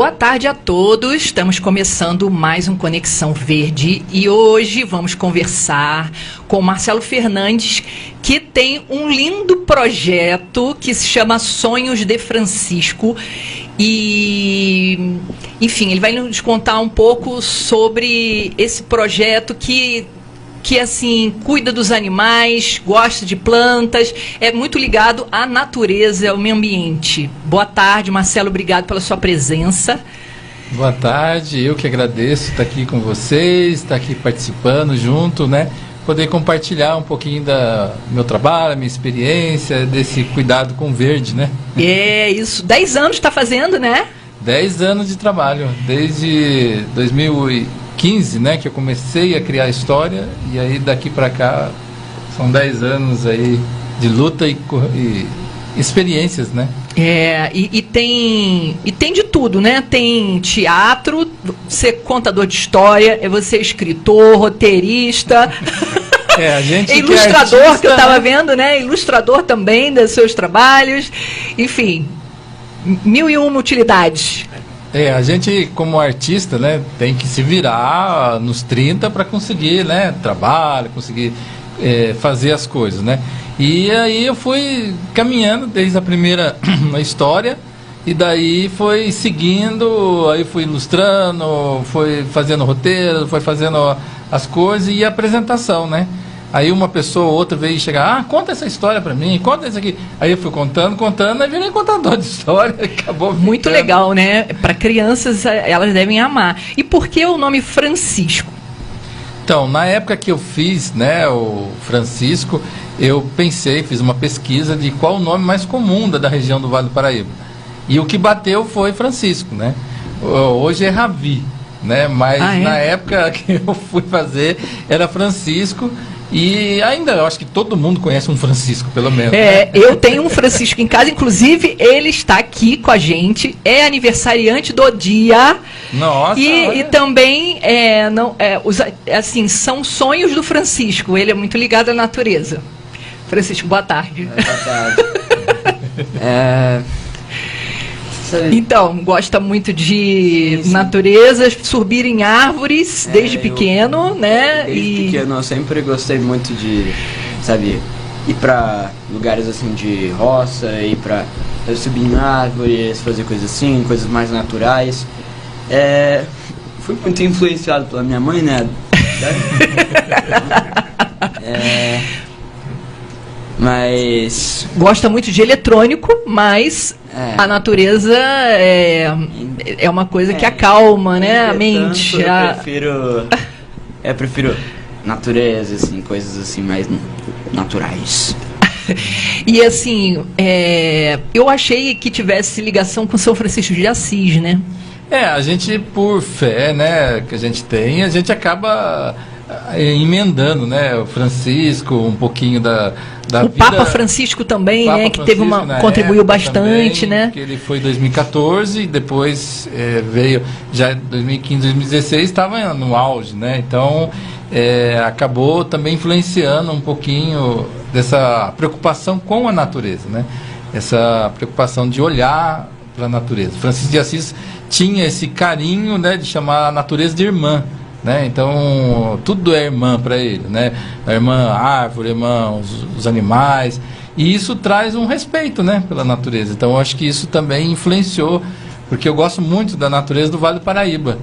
Boa tarde a todos, estamos começando mais um Conexão Verde e hoje vamos conversar com o Marcelo Fernandes, que tem um lindo projeto que se chama Sonhos de Francisco e, enfim, ele vai nos contar um pouco sobre esse projeto que assim, cuida dos animais, gosta de plantas, é muito ligado à natureza, ao meio ambiente. Boa tarde, Marcelo, obrigado pela sua presença. Boa tarde, eu que agradeço estar aqui com vocês, estar aqui participando junto, né? Poder compartilhar um pouquinho do meu trabalho, minha experiência, desse cuidado com o verde, né? É isso, 10 anos está fazendo, né? 10 anos de trabalho, desde 2015, né, que eu comecei a criar a história, e aí daqui para cá são 10 anos aí de luta e experiências, né? E tem de tudo, né? Tem teatro, você contador de história, você escritor, roteirista, a gente ilustrador, que, é artista, que eu estava vendo, né? Ilustrador também dos seus trabalhos, enfim, 1001 utilidades. A gente como artista, né, tem que se virar nos 30 para conseguir, né, trabalho, conseguir fazer as coisas, né? E aí eu fui caminhando desde a primeira história e daí foi seguindo, aí fui ilustrando, foi fazendo roteiro, foi fazendo as coisas e a apresentação, né? Aí uma pessoa ou outra veio chegar, conta essa história pra mim, conta isso aqui. Aí eu fui contando, aí virei contador de história e acabou ficando. Muito legal, né? Para crianças, elas devem amar. E por que o nome Francisco? Então, na época que eu fiz, né, o Francisco, eu fiz uma pesquisa de qual o nome mais comum da região do Vale do Paraíba. E o que bateu foi Francisco, né? Hoje é Ravi, né? Mas na época que eu fui fazer era Francisco. E ainda eu acho que todo mundo conhece um Francisco, pelo menos. Eu tenho um Francisco em casa, inclusive ele está aqui com a gente, é aniversariante do dia. Nossa! E também assim, são sonhos do Francisco, ele é muito ligado à natureza. Francisco, boa tarde. Boa tarde. Então, gosta muito de natureza, subir em árvores desde pequeno, né? Desde pequeno eu sempre gostei muito de, ir pra lugares assim de roça, subir em árvores, fazer coisas assim, coisas mais naturais. Fui muito influenciado pela minha mãe, né? Mas gosta muito de eletrônico, mas a natureza é uma coisa que acalma, né, a mente. Eu prefiro natureza, assim, coisas assim mais naturais. E assim, eu achei que tivesse ligação com São Francisco de Assis, né? A gente, por fé, né, que a gente acaba emendando, né, o Francisco, um pouquinho da o vida. Papa Francisco também, Papa né, que Francisco, contribuiu bastante, também, né? Que ele foi em 2014 e depois veio já em 2015, 2016 estava no auge, né? Então acabou também influenciando um pouquinho dessa preocupação com a natureza, né? Essa preocupação de olhar para a natureza. Francisco de Assis tinha esse carinho, né, de chamar a natureza de irmã. Né? Então tudo é irmã para ele, né? A irmã árvore, a irmã os animais, e isso traz um respeito, né, pela natureza. Então eu acho que isso também influenciou, porque eu gosto muito da natureza do Vale do Paraíba,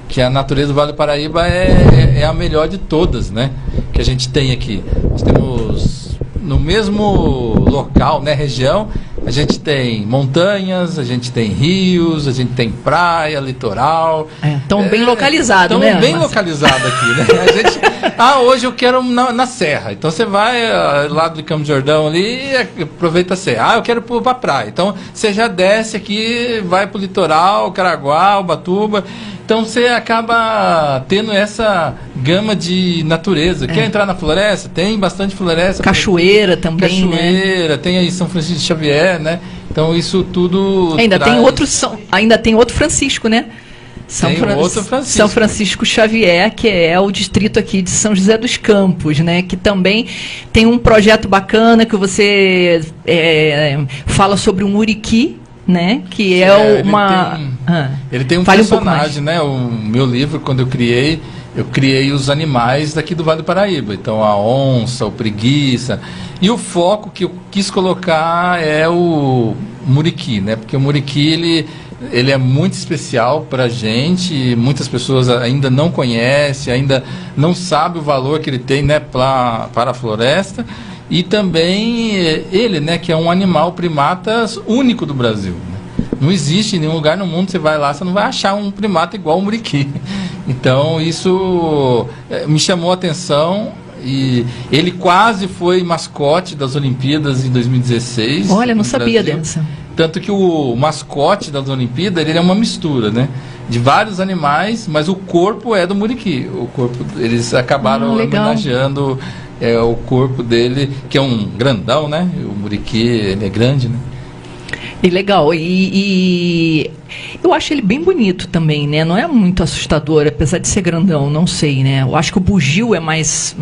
que a natureza do Vale do Paraíba é a melhor de todas, né, que a gente tem aqui. Nós temos no mesmo local, né, região, a gente tem montanhas, a gente tem rios, a gente tem praia, litoral. Tão bem localizado, né? Estão bem localizado aqui, né? A gente, hoje eu quero na serra. Então você vai lá do Campos do Jordão ali e aproveita a serra. Eu quero para a praia. Então você já desce aqui, vai para o litoral, Caraguá, Ubatuba. Então você acaba tendo essa gama de natureza. Quer entrar na floresta? Tem bastante floresta. Cachoeira também, Cachoeira, né? Tem aí São Francisco de Xavier, né? Então isso tudo ainda tem outro Francisco, né? São Francisco Xavier, que é o distrito aqui de São José dos Campos, né? Que também tem um projeto bacana que você fala sobre um muriqui, né? Que ele tem um Fale personagem, né? O meu livro, quando eu criei os animais daqui do Vale do Paraíba. Então, a onça, o preguiça. E o foco que eu quis colocar é o muriqui, né? Porque o muriqui, ele é muito especial para a gente. Muitas pessoas ainda não conhecem, ainda não sabem o valor que ele tem, né, para a floresta. E também ele, né, que é um animal primata único do Brasil, né? Não existe em nenhum lugar no mundo, você vai lá, você não vai achar um primata igual o muriqui. Então isso me chamou a atenção, e ele quase foi mascote das Olimpíadas em 2016. Olha, não sabia dessa. Tanto que o mascote das Olimpíadas, ele é uma mistura, né, de vários animais, mas o corpo é do muriqui. O corpo, eles acabaram homenageando o corpo dele, que é um grandão, né? O muriqui, ele é grande, né? E legal, e eu acho ele bem bonito também, né? Não é muito assustador, apesar de ser grandão, não sei, né? Eu acho que o bugio é mais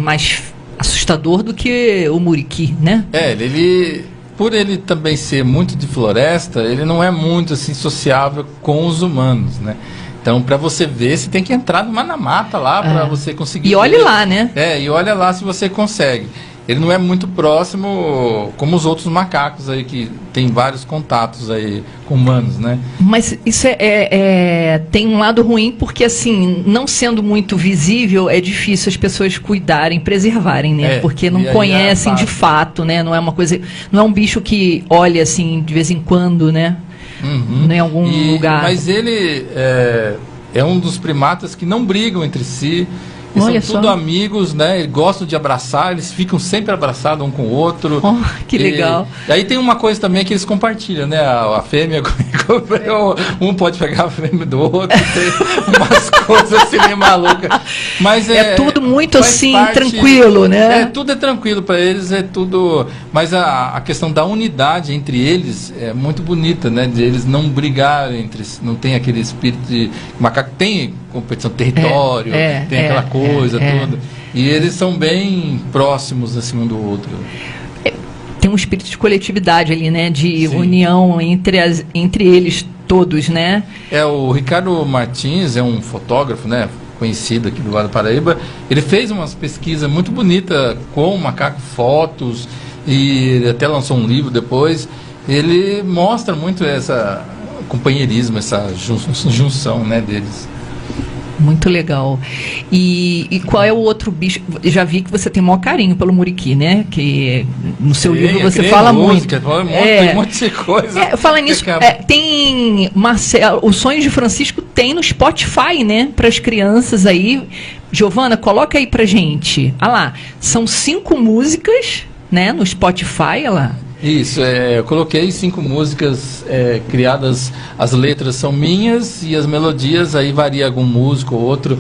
assustador do que o muriqui, né? Por ele também ser muito de floresta, ele não é muito assim sociável com os humanos, né? Então, para você ver, você tem que entrar na mata lá para você conseguir. E olhe lá, né? E olha lá se você consegue. Ele não é muito próximo como os outros macacos aí, que tem vários contatos aí com humanos, né? Mas isso tem um lado ruim, porque assim, não sendo muito visível, é difícil as pessoas cuidarem, preservarem, né? Porque não conhecem de fato, né? Não é uma coisa, não é um bicho que olha assim de vez em quando, né? Uhum. Em algum lugar. Mas ele é um dos primatas que não brigam entre si. Eles são tudo amigos, né? Eles gostam de abraçar, eles ficam sempre abraçados um com o outro. Oh, que legal. E aí tem uma coisa também que eles compartilham, né? A fêmea, um pode pegar a fêmea do outro, tem umas coisas assim meio malucas. Mas tudo muito assim, tranquilo, né? Tudo é tranquilo para eles, é tudo. Mas a questão da unidade entre eles é muito bonita, né? De eles não brigarem entre si, não tem aquele espírito de. O macaco tem competição de território, tem aquela coisa toda. E eles são bem próximos assim um do outro. Tem um espírito de coletividade ali, né? De união entre eles todos, né? O Ricardo Martins é um fotógrafo, né? Conhecido aqui do Vale do Paraíba. Ele fez umas pesquisas muito bonitas com o macaco, fotos, e ele até lançou um livro depois. Ele mostra muito essa companheirismo, essa junção, né, deles. Muito legal. E qual é o outro bicho? Já vi que você tem o maior carinho pelo muriqui, né? Que no seu livro você fala música, muito. Tem um monte de coisa. Falando nisso, tem Marcelo, Os Sonhos de Francisco tem no Spotify, né? Para as crianças aí. Giovana, coloca aí pra gente. Olha lá, são 5 músicas, né? No Spotify, olha lá. Isso, eu coloquei 5 músicas criadas, as letras são minhas e as melodias, aí varia algum músico ou outro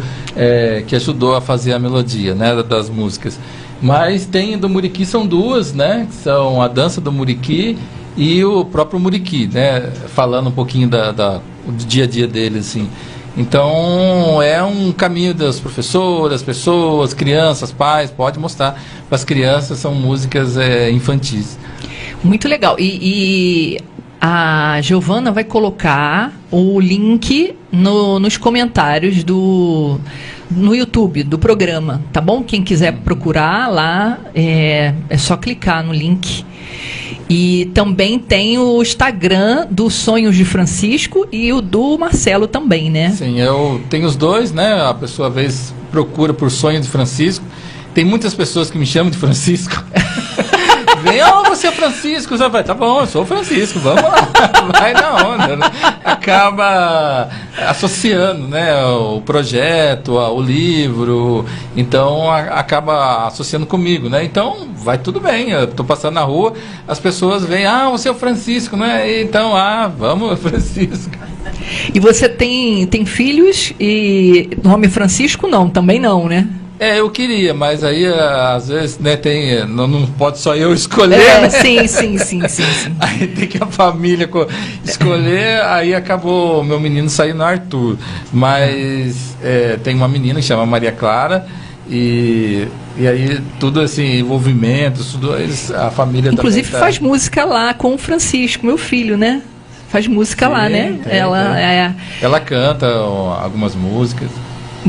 que ajudou a fazer a melodia, né, das músicas. Mas tem do muriqui, são 2, né, que são a dança do muriqui e o próprio muriqui, né, falando um pouquinho do dia a dia dele, assim. Então, é um caminho das professoras, pessoas, crianças, pais, pode mostrar para as crianças, são músicas infantis. Muito legal. E a Giovana vai colocar o link nos comentários no YouTube do programa, tá bom? Quem quiser procurar lá, é só clicar no link. E também tem o Instagram do Sonhos de Francisco e o do Marcelo também, né? Sim, eu tenho os dois, né? A pessoa às vezes procura por Sonhos de Francisco. Tem muitas pessoas que me chamam de Francisco. Vem, você é Francisco. Você vai, tá bom, eu sou o Francisco, vamos lá. Vai na onda, né? Acaba associando, né, o projeto, o livro, então acaba associando comigo, né? Então, vai tudo bem, eu tô passando na rua, as pessoas veem, você é o Francisco, né? Então, vamos, Francisco. E você tem filhos e nome Francisco não, também não, né? Eu queria, mas aí às vezes, né, não pode só eu escolher. Né? Sim. Aí tem que a família escolher, aí acabou meu menino saindo Arthur. Mas tem uma menina que chama Maria Clara, e aí tudo assim, envolvimento, tudo, a família inclusive também faz música lá com o Francisco, meu filho, né? faz música lá, né? Ela canta algumas músicas.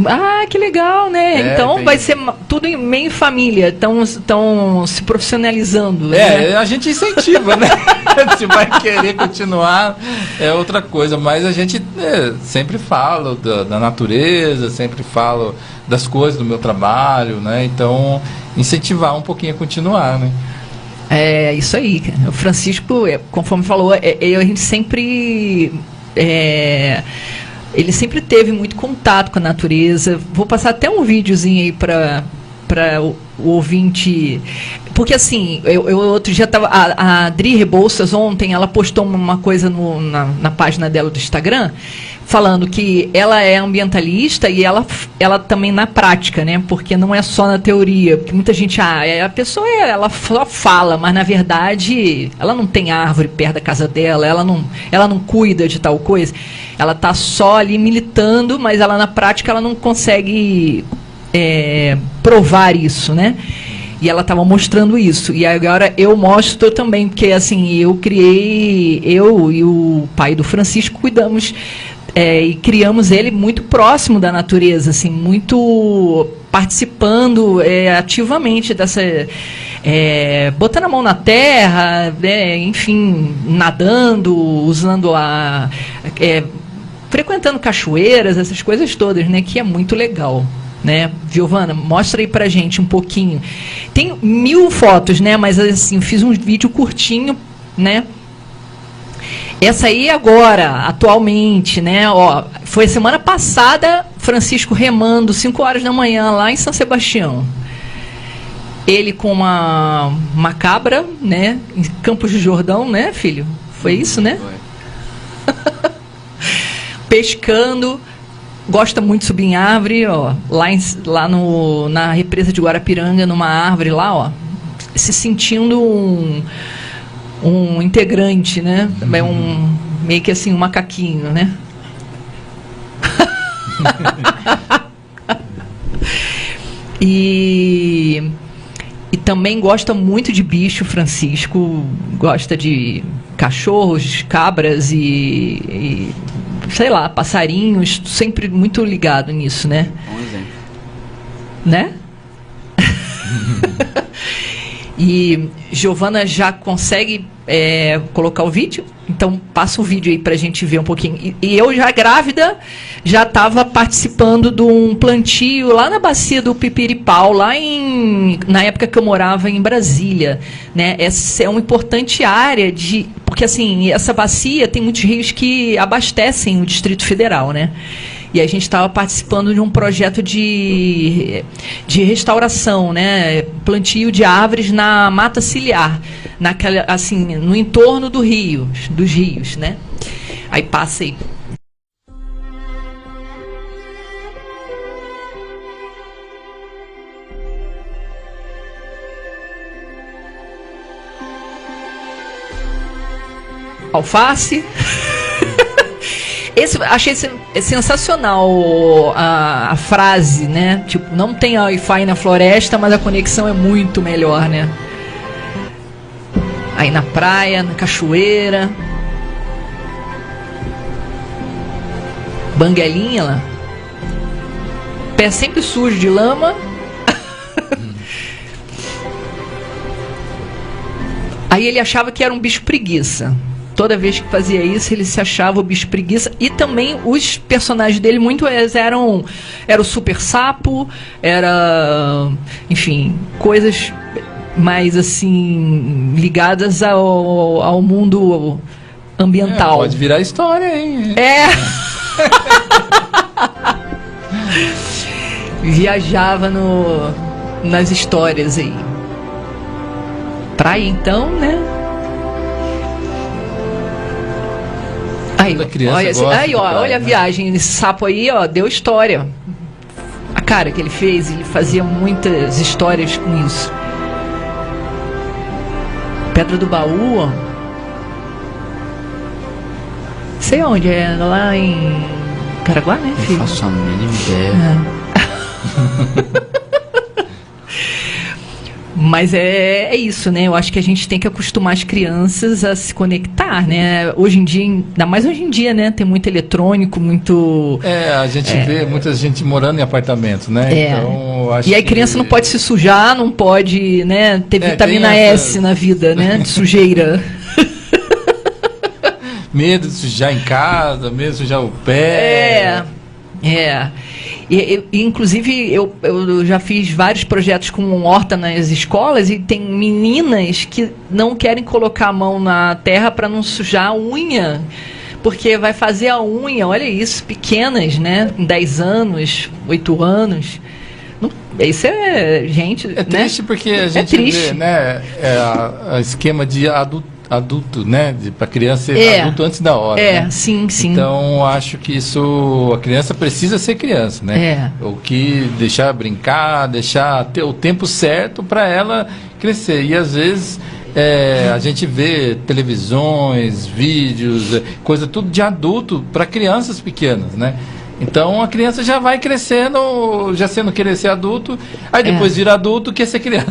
Ah, que legal, né? Então vai ser tudo meio família, estão se profissionalizando. Né? A gente incentiva, né? Se vai querer continuar é outra coisa, mas a gente sempre fala da natureza, sempre falo das coisas do meu trabalho, né? Então, incentivar um pouquinho a continuar, né? É isso aí. O Francisco, conforme falou, a gente sempre... ele sempre teve muito contato com a natureza. Vou passar até um videozinho aí para o ouvinte. Porque assim, eu outro dia estava. A Adri Rebouças, ontem, ela postou uma coisa na página dela do Instagram, falando que ela é ambientalista e ela também na prática, né? Porque não é só na teoria. Porque muita gente, a pessoa ela só fala, mas na verdade ela não tem árvore perto da casa dela, ela não cuida de tal coisa. Ela está só ali militando, mas ela na prática ela não consegue provar isso, né? E ela estava mostrando isso. E agora eu mostro também, porque assim, eu e o pai do Francisco cuidamos e criamos ele muito próximo da natureza, assim, muito participando ativamente dessa... botando a mão na terra, enfim, nadando, usando frequentando cachoeiras, essas coisas todas, né? Que é muito legal. Né? Giovana, mostra aí pra gente um pouquinho. Tem 1000 fotos, né? Mas assim, fiz um vídeo curtinho, né? Essa aí agora, atualmente, né? Ó, foi semana passada, Francisco remando 5 horas da manhã lá em São Sebastião. Ele com uma cabra, né? Em Campos do Jordão, né, filho? Foi isso, né? Foi. Pescando. Gosta muito de subir em árvore, ó, na represa de Guarapiranga, numa árvore lá, ó, se sentindo um integrante, né? Também meio que assim, um macaquinho, né? E também gosta muito de bicho, Francisco, gosta de cachorros, cabras e sei lá, passarinhos, sempre muito ligado nisso, né? Bom exemplo. Né? E Giovana já consegue colocar o vídeo? Então passa o vídeo aí pra gente ver um pouquinho. E eu já grávida, já estava participando de um plantio lá na bacia do Pipiripau, na época que eu morava em Brasília, né? Essa é uma importante área porque assim, essa bacia tem muitos rios que abastecem o Distrito Federal, né? E a gente estava participando de um projeto de restauração, né? Plantio de árvores na mata ciliar, assim, no entorno dos rios, né? Aí passa aí. Alface. Achei sensacional a frase, né? Tipo, não tem Wi-Fi na floresta, mas a conexão é muito melhor, né? Aí na praia, na cachoeira. Banguelinha lá. Pé sempre sujo de lama. Aí ele achava que era um bicho preguiça. Toda vez que fazia isso, ele se achava o bicho preguiça. E também os personagens dele, eram o super sapo, enfim, coisas mais assim, ligadas ao mundo ambiental. Pode virar história, hein? Viajava nas histórias aí. Praia então, né? Aí, olha a viagem, esse sapo aí, ó, deu história. A cara que ele fez, ele fazia muitas histórias com isso. Pedra do Baú, ó. Sei onde, é lá em Caraguá, né, filho? Não faço a mínima ideia. Mas é isso, né? Eu acho que a gente tem que acostumar as crianças a se conectar, né? Hoje em dia, ainda mais hoje em dia, né? Tem muito eletrônico, muito... A gente vê muita gente morando em apartamentos, né? Então, eu acho e aí a criança não pode se sujar, não pode, né, ter vitamina S na vida, né? De sujeira. Medo de sujar em casa, medo de sujar o pé. Inclusive, eu já fiz vários projetos com horta nas escolas e tem meninas que não querem colocar a mão na terra para não sujar a unha, porque vai fazer a unha, olha isso, pequenas, né? 10 anos, 8 anos. Não, isso é, gente... É triste, né? Porque a gente vê, né, a esquema de adulto, né, para criança ser adulto antes da hora, né? Sim. Então acho que isso, a criança precisa ser criança, né? O que deixar brincar, deixar ter o tempo certo para ela crescer. E às vezes a gente vê televisões, vídeos, coisa tudo de adulto para crianças pequenas, né? Então a criança já vai crescendo, já sendo querer ser adulto, aí depois vira adulto, quer ser criança.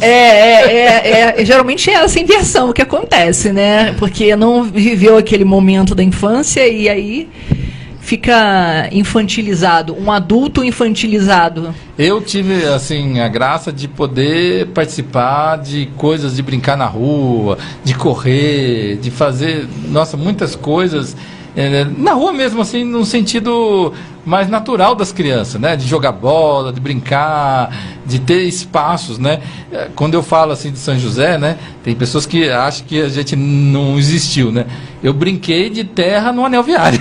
Geralmente é essa inversão que acontece, né? Porque não viveu aquele momento da infância e aí fica infantilizado, um adulto infantilizado. Eu tive, assim, a graça de poder participar de coisas, de brincar na rua, de correr, de fazer, muitas coisas... na rua mesmo, assim, num sentido mais natural das crianças, né? De jogar bola, de brincar, de ter espaços, né? Quando eu falo, assim, de São José, né? Tem pessoas que acham que a gente não existiu, né? Eu brinquei de terra no anel viário.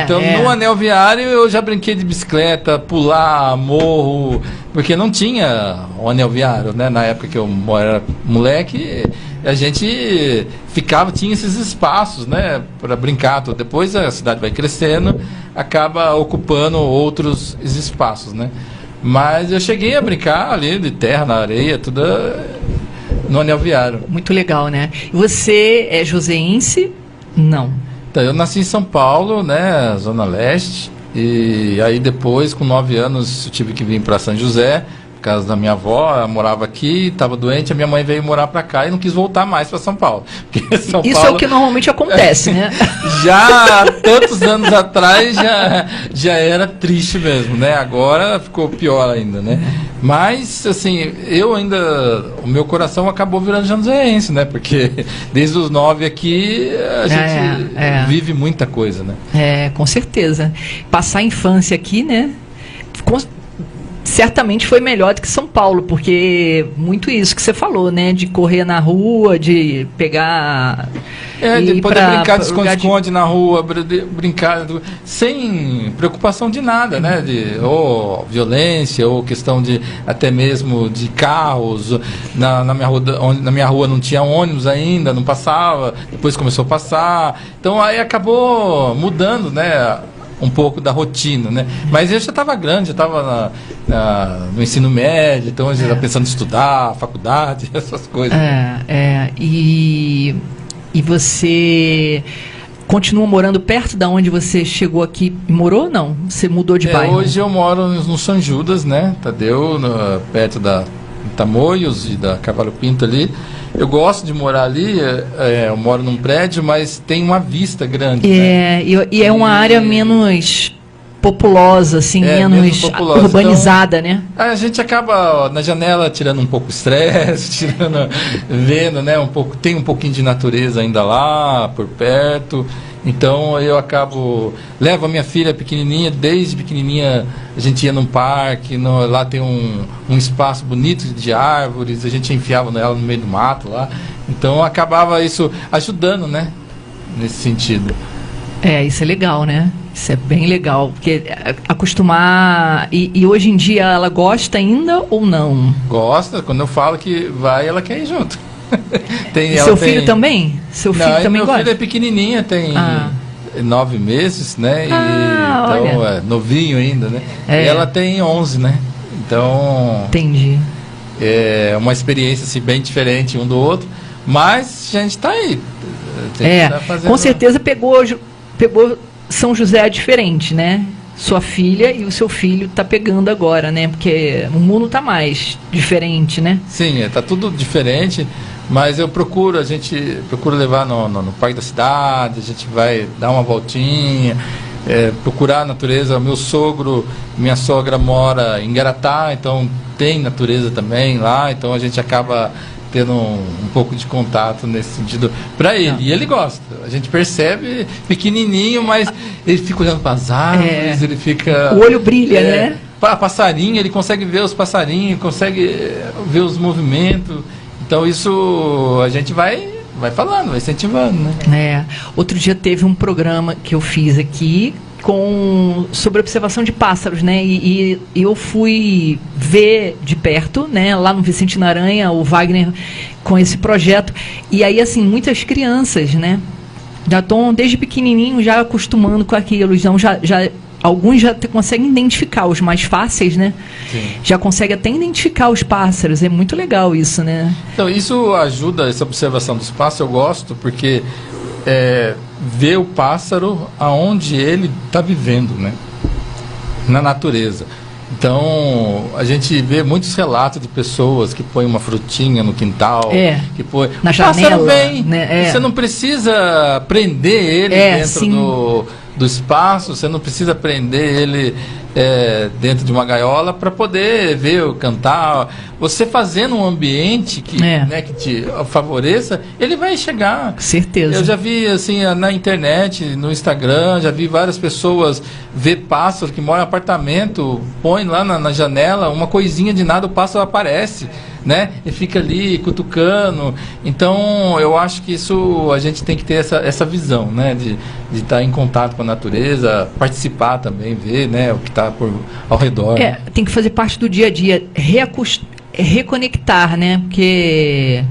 Então, no anel viário, eu já brinquei de bicicleta, pular, morro, porque não tinha o anel viário, né? Na época que eu era moleque... a gente tinha esses espaços, né, para brincar. Depois a cidade vai crescendo, acaba ocupando outros espaços, né. Mas eu cheguei a brincar ali de terra, na areia, tudo no anel viário. Muito legal, né? E você é joseense? Não. Então, eu nasci em São Paulo, né, Zona Leste, e aí depois, com 9 anos, eu tive que vir para São José, casa da minha avó, ela morava aqui, estava doente, a minha mãe veio morar para cá e não quis voltar mais para São Paulo. Isso é o que normalmente acontece, né? Já tantos anos atrás já era triste mesmo, né? Agora ficou pior ainda, né? Mas, assim, o meu coração acabou virando janzeense, né? Porque desde os 9 aqui a gente vive muita coisa, né? Com certeza. Passar a infância aqui, né? Certamente foi melhor do que São Paulo, porque muito isso que você falou, né? De correr na rua, de pegar... de poder brincar de esconde-esconde na rua, brincar sem preocupação de nada, né? Ou violência, ou questão de até mesmo de carros. Na minha rua não tinha ônibus ainda, não passava, depois começou a passar. Então aí acabou mudando, né? Um pouco da rotina, né? Mas eu já estava grande, já estava no ensino médio, então eu já estava pensando em estudar, faculdade, essas coisas. E você continua morando perto da onde você chegou aqui e morou ou não? Você mudou de bairro? Hoje eu moro no São Judas, né? Tadeu, perto da Tamoios e da Cavalo Pinto ali. Eu gosto de morar ali, eu moro num prédio, mas tem uma vista grande. Né? E é uma área menos populosa, assim, menos urbanizada, então, né? A gente acaba na janela tirando um pouco o estresse, vendo, né, tem um pouquinho de natureza ainda lá, por perto. Então eu levo a minha filha pequenininha, desde pequenininha a gente ia num parque, lá tem um espaço bonito de árvores, a gente enfiava ela no meio do mato lá, então acabava isso ajudando, né, nesse sentido. Isso é legal, né? Isso é bem legal, porque acostumar, e hoje em dia ela gosta ainda ou não? Gosta, quando eu falo que vai, ela quer ir junto. Seu filho também? Seu filho também meu gosta? Meu filho é pequenininha, tem 9 meses, né? Então é novinho ainda, né? E ela tem 11, né? Então... Entendi. É uma experiência assim, bem diferente um do outro, mas a gente está aí. Com certeza pegou São José diferente, né? sua filha e o seu filho tá pegando agora, né? Porque o mundo tá mais diferente, né? Sim, tá tudo diferente, mas a gente procura levar no parque da cidade, a gente vai dar uma voltinha, procurar a natureza. Meu sogro, minha sogra mora em Garatá, então tem natureza também lá, então a gente acaba tendo um pouco de contato nesse sentido para ele. E ele gosta. A gente percebe pequenininho, mas ele fica olhando para as árvores, ele fica... O olho brilha, né? Passarinho, ele consegue ver os passarinhos, consegue ver os movimentos. Então isso a gente vai falando, vai incentivando, né? Outro dia teve um programa que eu fiz aqui sobre observação de pássaros, né? E eu fui ver de perto, né? Lá no Vicente Naranha, o Wagner com esse projeto. E aí, assim, muitas crianças, né? Já estão desde pequenininho já acostumando com aquilo. Então, alguns já conseguem identificar os mais fáceis, né? Sim. Já conseguem até identificar os pássaros. É muito legal isso, né? Então, isso ajuda, essa observação dos pássaros, eu gosto, porque ver o pássaro aonde ele está vivendo, né? Na natureza. Então, a gente vê muitos relatos de pessoas que põem uma frutinha no quintal, que põe... Na janela, pássaro vem, né? Você não precisa prender ele dentro do espaço, você não precisa prender ele dentro de uma gaiola para poder ver, cantar. Você fazendo um ambiente que te favoreça, ele vai chegar. Certeza. Eu já vi assim na internet, no Instagram, já vi várias pessoas ver pássaros que moram em apartamento, põe lá na janela, uma coisinha de nada, o pássaro aparece, né? E fica ali cutucando. Então, eu acho que isso a gente tem que ter essa visão, né? De estar em contato com a natureza, participar também, ver, né? O que está ao redor. Tem que fazer parte do dia a dia, reconectar, né? Porque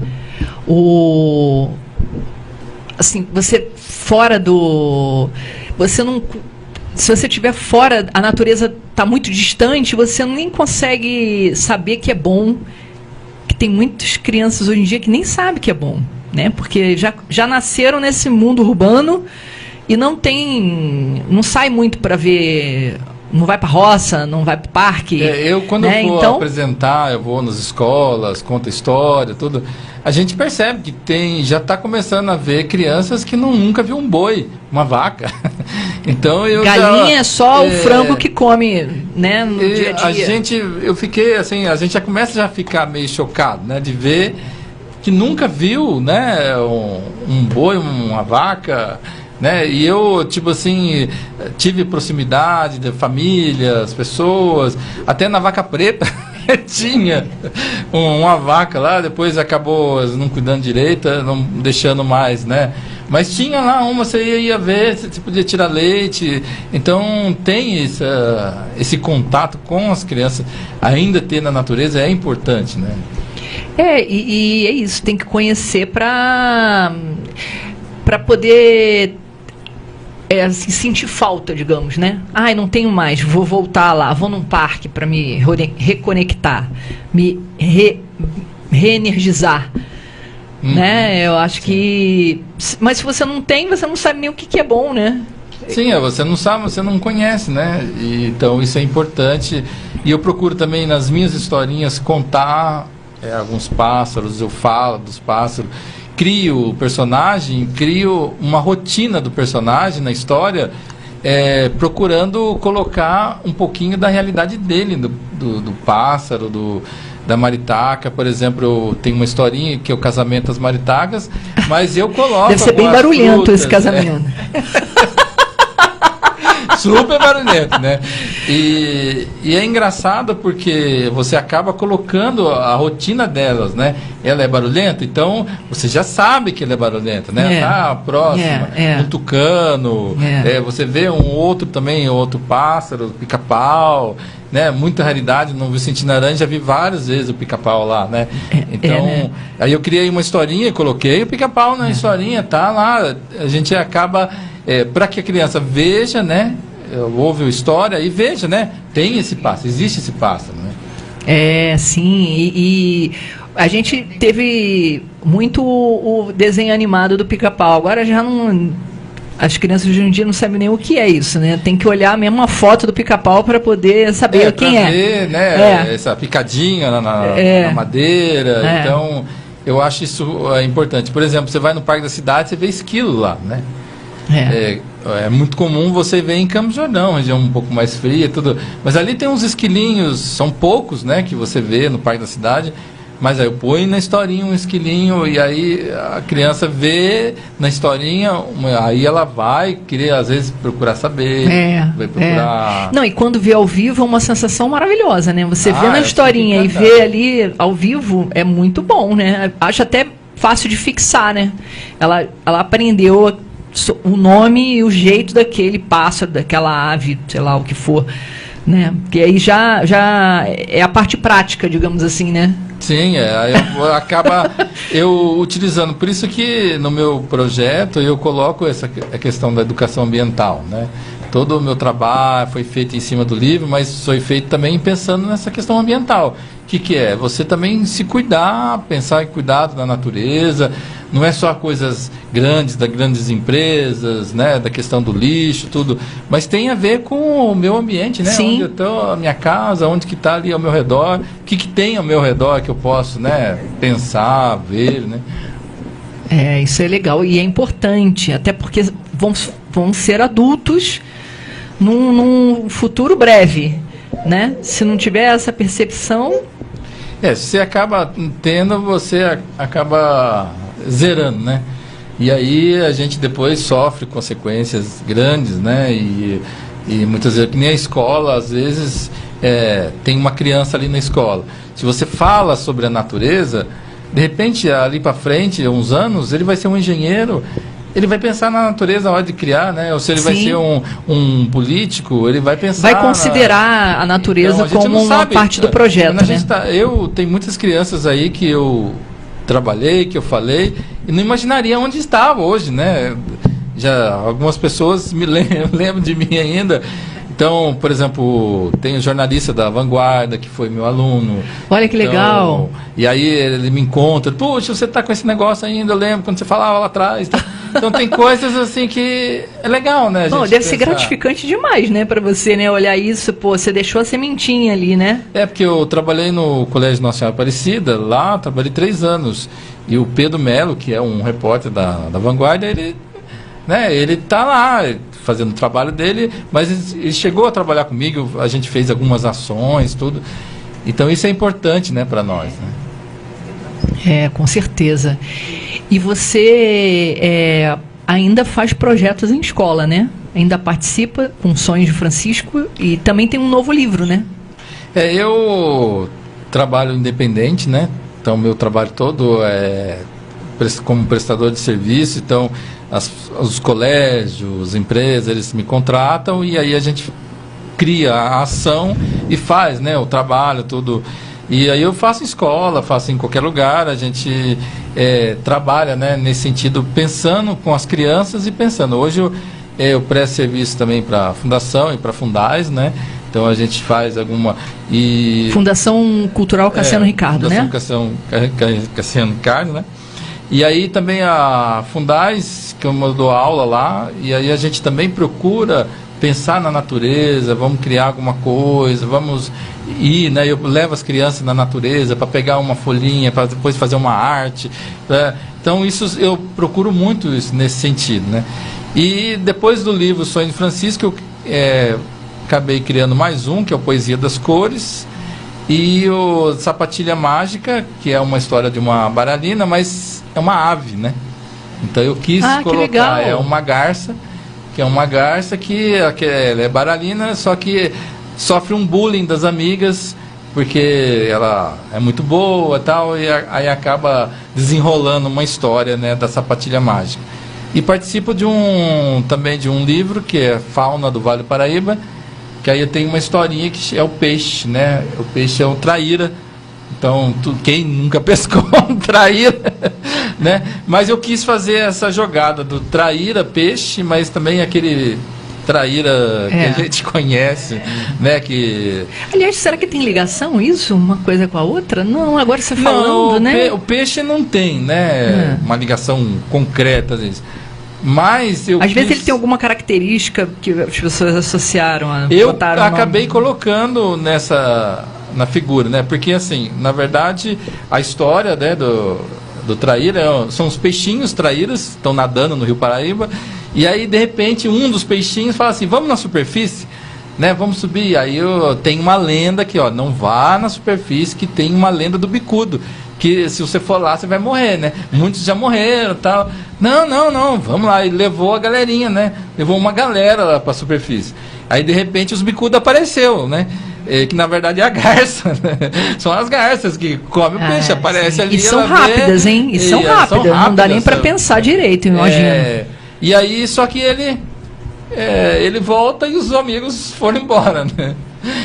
assim, você fora do... Você não... Se você estiver fora, a natureza está muito distante, você nem consegue saber que é bom. Que tem muitas crianças hoje em dia que nem sabem que é bom, né? Porque já nasceram nesse mundo urbano e não sai muito para ver, não vai para roça, não vai para o parque. Quando eu vou apresentar, eu vou nas escolas, conto história, tudo. A gente percebe que já está começando a ver crianças que nunca viu um boi, uma vaca. Então galinha é só o frango que come, né, no dia a dia. Eu fiquei assim, a gente já começa a ficar meio chocado, né, de ver que nunca viu, né, um boi, uma vaca, né? E eu, tipo assim, tive proximidade de famílias, pessoas, até na Vaca Preta tinha uma vaca lá, depois acabou não cuidando direito, não deixando mais, né? Mas tinha lá você ia ver, você podia tirar leite. Então tem esse contato com as crianças, ainda ter na natureza é importante, né? E é isso, tem que conhecer para poder assim, sentir falta, digamos, né? Não tenho mais, vou voltar lá, vou num parque para me reconectar, me reenergizar. Né? Eu acho que... Mas se você não tem, você não sabe nem o que é bom, né? Sim, você não sabe, você não conhece, né? Então isso é importante. E eu procuro também nas minhas historinhas contar alguns pássaros, eu falo dos pássaros, crio o personagem, crio uma rotina do personagem na história, procurando colocar um pouquinho da realidade dele, do pássaro, da maritaca, por exemplo. Eu tenho uma historinha que é o casamento das maritacas, mas eu coloco... Deve ser bem barulhento frutas, esse casamento. Super barulhento, né? E é engraçado porque você acaba colocando a rotina delas, né? Ela é barulhenta, então você já sabe que ela é barulhenta, né? Próxima, um tucano, você vê outro pássaro, pica-pau, né? Muita raridade, no Vicente Naranha já vi várias vezes o pica-pau lá, né? Então, né? Aí eu criei uma historinha e coloquei o pica-pau na historinha, tá lá. A gente acaba, para que a criança veja, né? Ouve a história e veja, né? Tem esse pássaro, existe esse pássaro, né? Sim, e a gente teve muito o desenho animado do pica-pau, agora já não... As crianças hoje em dia não sabem nem o que é isso, né? Tem que olhar mesmo a foto do Pica-Pau para poder saber quem é. Ver, né? Essa picadinha na madeira. Então, eu acho isso importante. Por exemplo, você vai no Parque da Cidade, você vê esquilo lá, né? É muito comum você ver em Campos do Jordão, região um pouco mais fria, tudo. Mas ali tem uns esquilinhos, são poucos, né, que você vê no Parque da Cidade. Mas aí eu ponho na historinha um esquilinho e aí a criança vê na historinha, aí ela vai querer às vezes procurar saber, vai procurar... Não, e quando vê ao vivo é uma sensação maravilhosa, né? Você vê na historinha e vê ali ao vivo é muito bom, né? Acho até fácil de fixar, né? Ela aprendeu o nome e o jeito daquele pássaro, daquela ave, sei lá o que for, né? Porque aí já é a parte prática, digamos assim, né? Sim, aí acaba eu utilizando. Por isso que no meu projeto eu coloco a questão da educação ambiental, né? Todo o meu trabalho foi feito em cima do livro, mas foi feito também pensando nessa questão ambiental. O que é? Você também se cuidar, pensar em cuidado da natureza. Não é só coisas grandes, das grandes empresas, né, da questão do lixo, tudo, mas tem a ver com o meu ambiente, né? Sim. Onde eu estou, a minha casa, onde que está ali ao meu redor, o que tem ao meu redor que eu posso, né, pensar, ver, né? Isso é legal e é importante, até porque vão ser adultos num futuro breve, né? Se não tiver essa percepção... Se você acaba tendo, você acaba zerando, né? E aí a gente depois sofre consequências grandes, né? E muitas vezes, que nem a escola, às vezes tem uma criança ali na escola. Se você fala sobre a natureza, de repente, ali para frente, uns anos, ele vai ser um engenheiro, ele vai pensar na natureza na hora de criar, né? Ou se ele vai ser um político, ele vai pensar... Vai considerar a natureza então, como uma parte do projeto, né? Eu tenho muitas crianças aí que eu trabalhei, que eu falei, e não imaginaria onde estava hoje, né? Já algumas pessoas me lembram de mim ainda. Então, por exemplo, tem o jornalista da Vanguarda, que foi meu aluno. Olha que legal. E aí ele me encontra, puxa, você está com esse negócio ainda, eu lembro quando você falava lá atrás. Então tem coisas assim que é legal, né? Deve ser gratificante demais, né, para você, né, olhar isso, você deixou a sementinha ali, né? Porque eu trabalhei no Colégio Nossa Senhora Aparecida, lá trabalhei 3 anos. E o Pedro Melo, que é um repórter da Vanguarda, ele tá lá fazendo o trabalho dele, mas ele chegou a trabalhar comigo, a gente fez algumas ações, tudo. Então isso é importante, né, para nós, né? Com certeza. E você ainda faz projetos em escola, né? Ainda participa com Sonhos de Francisco e também tem um novo livro, né? Eu trabalho independente, né? Então meu trabalho todo é como prestador de serviço, então os colégios, empresas, eles me contratam e aí a gente cria a ação e faz, né, o trabalho, tudo. E aí eu faço em escola, faço em qualquer lugar, a gente trabalha, né, nesse sentido, pensando com as crianças e pensando. Hoje eu presto serviço também para a Fundação e para a Fundais, né? Então a gente faz alguma... Fundação Cultural Cassiano Ricardo, né? Fundação Cassiano Ricardo, né? E aí também a Fundais, que eu dou aula lá, e aí a gente também procura pensar na natureza, vamos criar alguma coisa, vamos ir, né? Eu levo as crianças na natureza para pegar uma folhinha, para depois fazer uma arte. Então isso eu procuro muito isso, nesse sentido, né? E depois do livro Sonho de Francisco, eu acabei criando mais um, que é o Poesia das Cores, e o Sapatilha Mágica, que é uma história de uma baralina, mas é uma ave, né? Então eu quis colocar, é uma garça, que ela é baralina, só que sofre um bullying das amigas, porque ela é muito boa e tal, e aí acaba desenrolando uma história, né, da Sapatilha Mágica. E participo também de um livro, que é Fauna do Vale do Paraíba, que aí eu tenho uma historinha que é o peixe, né? O peixe é um traíra. Então, quem nunca pescou um traíra, né? Mas eu quis fazer essa jogada do traíra, peixe, mas também aquele traíra que a gente conhece, né? Que... Aliás, será que tem ligação isso, uma coisa com a outra? Não, agora você falando, né? O peixe não tem, né? Uma ligação concreta às vezes. Mas Às vezes ele tem alguma característica que as pessoas associaram a eu botaram o acabei nome. colocando na figura, né? Porque assim, na verdade, a história, né, do traíra são os peixinhos traíras, estão nadando no Rio Paraíba, e aí de repente um dos peixinhos fala assim: vamos na superfície, né? Vamos subir. Aí tem uma lenda que, ó, não vá na superfície, que tem uma lenda do bicudo, que se você for lá você vai morrer, né? Muitos já morreram, tal. Não, vamos lá. E levou a galerinha, né? Levou uma galera lá para a superfície. Aí de repente os bicudos apareceu, né? Que na verdade é a garça, né? São as garças que comem o peixe, aparece ali. E são ela rápidas, vê, hein? E são elas rápidas, não dá nem para pensar direito, eu imagino. E aí, só que ele volta e os amigos foram embora, né?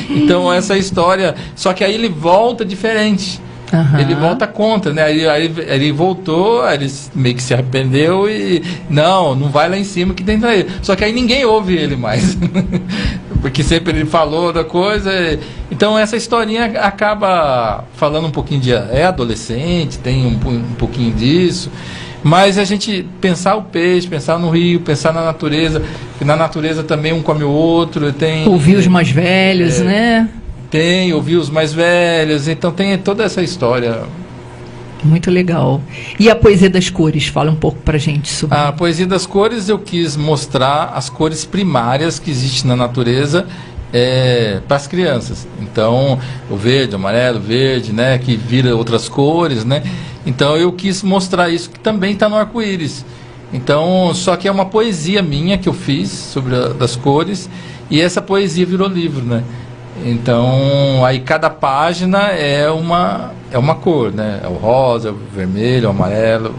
Então essa história, só que aí ele volta diferente. Aham. Ele volta contra, né? Aí ele voltou, aí ele meio que se arrependeu e não vai lá em cima que tem traíra. Só que aí ninguém ouve ele mais. Porque sempre ele falou da coisa. Então essa historinha acaba falando um pouquinho de adolescente, tem um pouquinho disso. Mas a gente pensar o peixe, pensar no rio, pensar na natureza, que na natureza também um come o outro, tem Ouvir os mais velhos, né? Tem, ouvir os mais velhos, então tem toda essa história. Muito legal. E a poesia das cores? Fala um pouco pra gente sobre. A poesia das cores, eu quis mostrar as cores primárias que existem na natureza para as crianças. Então, o verde, o amarelo, verde, né, que vira outras cores, né? Então eu quis mostrar isso, que também está no arco-íris. Então, só que é uma poesia minha que eu fiz sobre das cores, e essa poesia virou livro, né? Então, aí cada página é uma cor, né? É o rosa, o vermelho, o amarelo,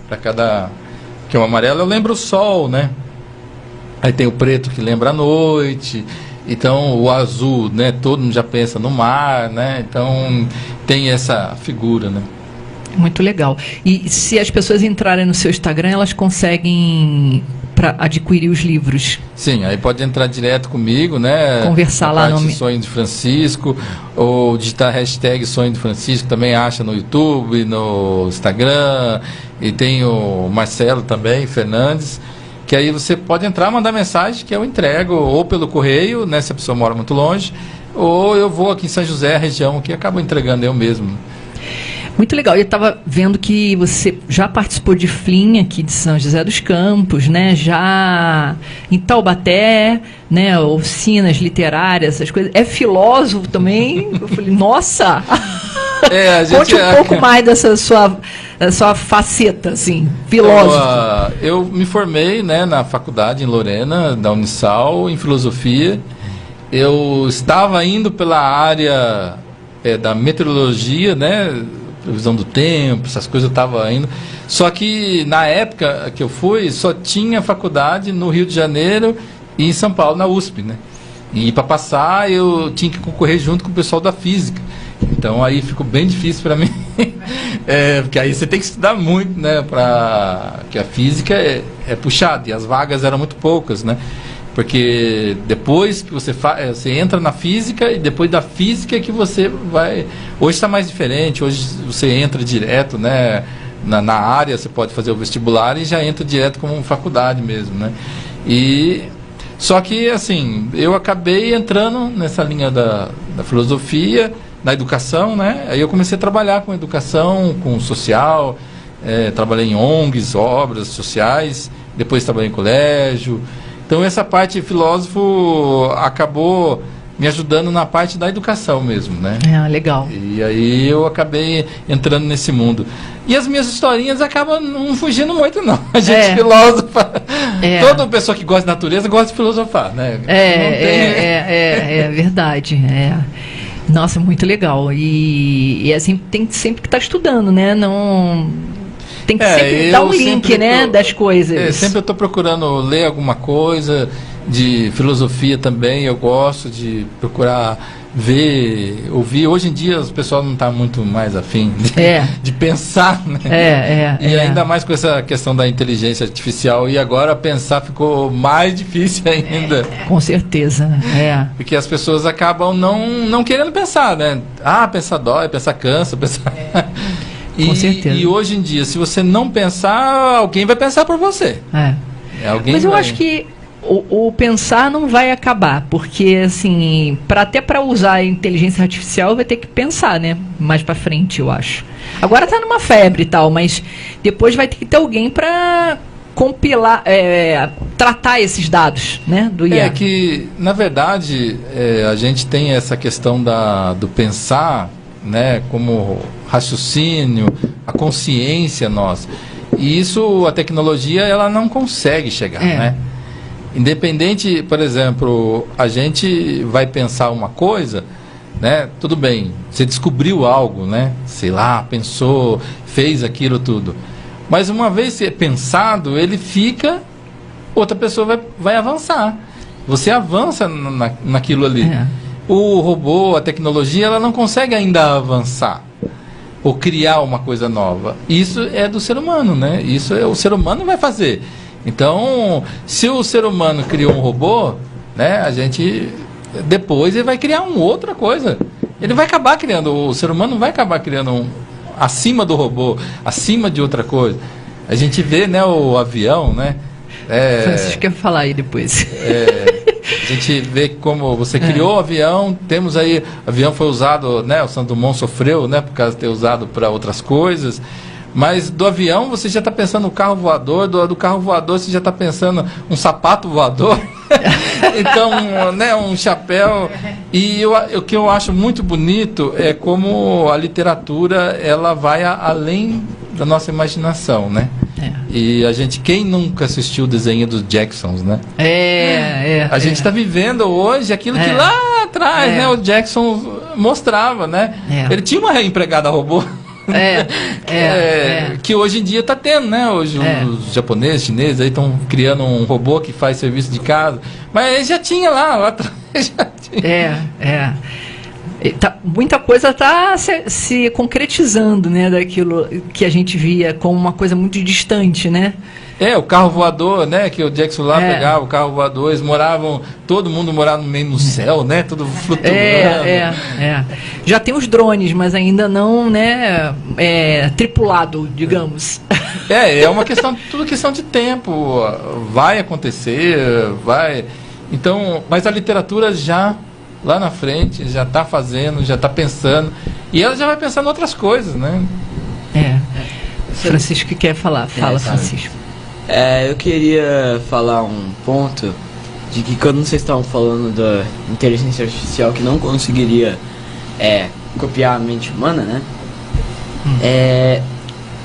para cada... Que o amarelo eu lembro o sol, né? Aí tem o preto que lembra a noite. Então, o azul, né? Todo mundo já pensa no mar, né? Então, tem essa figura, né? Muito legal. E se as pessoas entrarem no seu Instagram, elas conseguem para adquirir os livros? Sim, aí pode entrar direto comigo, né? Conversar lá no Sonho de Francisco, ou digitar hashtag Sonho de Francisco, também acha no YouTube, no Instagram, e tem o Marcelo também, Fernandes, que aí você pode entrar, mandar mensagem que eu entrego, ou pelo correio, né, se a pessoa mora muito longe, ou eu vou aqui em São José, a região, que acabo entregando eu mesmo. Muito legal. Eu estava vendo que você já participou de Flim aqui de São José dos Campos, né? Já em Taubaté, né? Oficinas literárias, essas coisas. É filósofo também? Eu falei, nossa! Conte um pouco mais dessa sua faceta, assim, filósofo. Eu me formei, né, na faculdade em Lorena, da Unisal, em filosofia. Eu estava indo pela área da meteorologia, né? Previsão do tempo, essas coisas eu estava indo. Só que na época que eu fui, só tinha faculdade no Rio de Janeiro e em São Paulo, na USP, né? E para passar eu tinha que concorrer junto com o pessoal da física. Então aí ficou bem difícil para mim. Porque aí você tem que estudar muito, né? Porque a física é puxada e as vagas eram muito poucas, né? Porque depois que você entra na física, e depois da física que você vai... Hoje está mais diferente, hoje você entra direto, né? Na área, você pode fazer o vestibular e já entra direto como faculdade mesmo, né? Só que, assim, eu acabei entrando nessa linha da filosofia, da educação, né? Aí eu comecei a trabalhar com educação, com social, trabalhei em ONGs, obras sociais, depois trabalhei em colégio. Então essa parte de filósofo acabou me ajudando na parte da educação mesmo, né? Legal. E aí eu acabei entrando nesse mundo. E as minhas historinhas acabam não fugindo muito, não. A gente filosofa. Toda pessoa que gosta de natureza gosta de filosofar, né? É verdade. Nossa, muito legal. E assim, tem sempre que estar estudando, né? Não... Tem que sempre dar um link, né, das coisas. Sempre eu estou procurando ler alguma coisa de filosofia também. Eu gosto de procurar ver, ouvir. Hoje em dia o pessoal não está muito mais afim de pensar, né? Ainda mais com essa questão da inteligência artificial. E agora pensar ficou mais difícil ainda. Com certeza. Porque as pessoas acabam não querendo pensar, né? Pensar dói, pensar cansa, pensar... Com certeza. E hoje em dia, se você não pensar, alguém vai pensar por você. Alguém Mas eu vai... acho que o pensar não vai acabar, porque assim, até para usar a inteligência artificial vai ter que pensar, né? Mais para frente, eu acho. Agora tá numa febre e tal, mas depois vai ter que ter alguém para compilar, tratar esses dados, né? Do IA. É que, na verdade, a gente tem essa questão do pensar, né? Como raciocínio, a consciência nossa. E isso, a tecnologia, ela não consegue chegar, né? Independente, por exemplo, a gente vai pensar uma coisa, né? Tudo bem, você descobriu algo, né? Sei lá, pensou, fez aquilo tudo. Mas uma vez pensado, ele fica, outra pessoa vai avançar. Você avança naquilo ali. O robô, a tecnologia, ela não consegue ainda avançar ou criar uma coisa nova. Isso é do ser humano, né? Isso o ser humano vai fazer. Então, se o ser humano criou um robô, né, a gente depois ele vai criar uma outra coisa. Ele vai acabar criando, o ser humano vai acabar criando acima do robô, acima de outra coisa. A gente vê, né, o avião, né? Francisco quer falar aí depois. A gente vê como você criou o avião, temos aí, o avião foi usado, né, o Santos Dumont sofreu, né, por causa de ter usado para outras coisas. Mas do avião você já está pensando no carro voador, do carro voador você já está pensando um sapato voador, então, né, um chapéu. E o que eu acho muito bonito é como a literatura ela vai além da nossa imaginação, né? E a gente, quem nunca assistiu o desenho dos Jacksons, né? A gente está vivendo hoje aquilo que lá atrás, né, o Jackson mostrava, né? Ele tinha uma empregada robô. Que hoje em dia está tendo, né? Hoje os japoneses, chineses aí estão criando um robô que faz serviço de casa, mas ele já tinha lá atrás. Já tinha. Muita coisa está se concretizando, né? Daquilo que a gente via como uma coisa muito distante, né? O carro voador, né? Que o Jackson lá pegava o carro voador, eles moravam, todo mundo morava meio no céu, né? Tudo flutuando. Já tem os drones, mas ainda não, né? Tripulado, digamos. É uma questão, tudo questão de tempo. Vai acontecer, vai. Então, mas a literatura já lá na frente já está fazendo, já está pensando, e ela já vai pensando em outras coisas, né? Francisco quer falar, fala, Francisco. Eu queria falar um ponto de que quando vocês estavam falando da inteligência artificial que não conseguiria copiar a mente humana, né?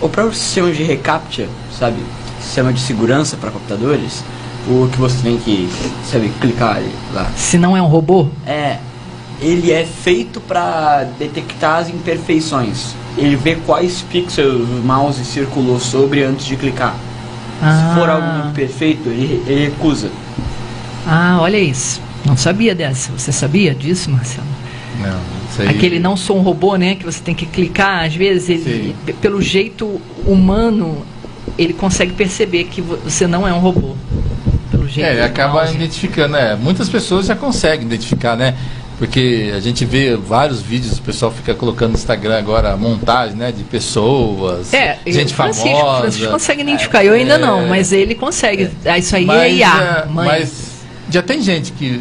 O próprio sistema de reCAPTCHA, sabe? Sistema de segurança para computadores, o que você tem que, sabe, clicar ali, lá. Se não é um robô? Ele é feito para detectar as imperfeições. Ele vê quais pixels o mouse circulou sobre antes de clicar. Se for algo imperfeito, ele recusa. Olha isso. Não sabia dessa. Você sabia disso, Marcelo? Não, sei. Aquele não sou um robô, né? Que você tem que clicar, às vezes, ele, pelo jeito humano, ele consegue perceber que você não é um robô. Pelo jeito. Ele acaba identificando, Muitas pessoas já conseguem identificar, né? Porque a gente vê vários vídeos, o pessoal fica colocando no Instagram agora montagem, né, de pessoas, gente famosa. Francisco consegue identificar, eu ainda não, mas ele consegue. Isso aí é IA. Mas já tem gente que,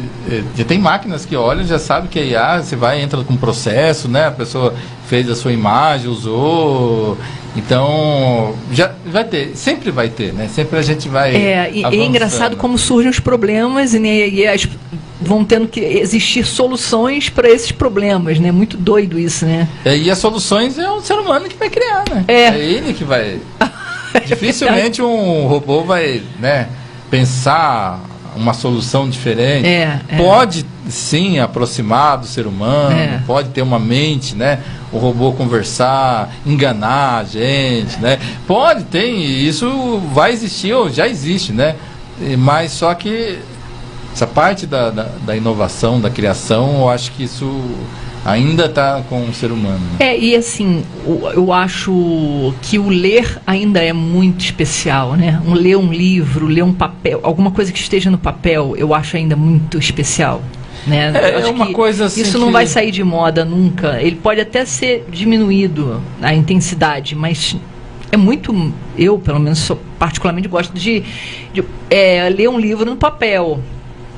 já tem máquinas que olham, já sabe que é IA, você entra com um processo, né, a pessoa fez a sua imagem, usou, então já vai ter, sempre vai ter, né, sempre a gente vai é engraçado como surgem os problemas e vão tendo que existir soluções para esses problemas, né? Muito doido isso, né? E as soluções é o ser humano que vai criar, né? É ele que vai. Dificilmente um robô vai, né, pensar uma solução diferente. Pode sim aproximar do ser humano, pode ter uma mente, né? O robô conversar, enganar a gente, né? Pode, isso vai existir ou já existe, né? Mas só que essa parte da inovação, da criação, eu acho que isso ainda está com o ser humano. E assim, eu acho que o ler ainda é muito especial, né? Ler um livro, ler um papel, alguma coisa que esteja no papel, eu acho ainda muito especial. Né? É uma coisa assim. Isso não vai sair de moda nunca. Ele pode até ser diminuído a intensidade, mas é muito... Eu, pelo menos, particularmente gosto de ler um livro no papel,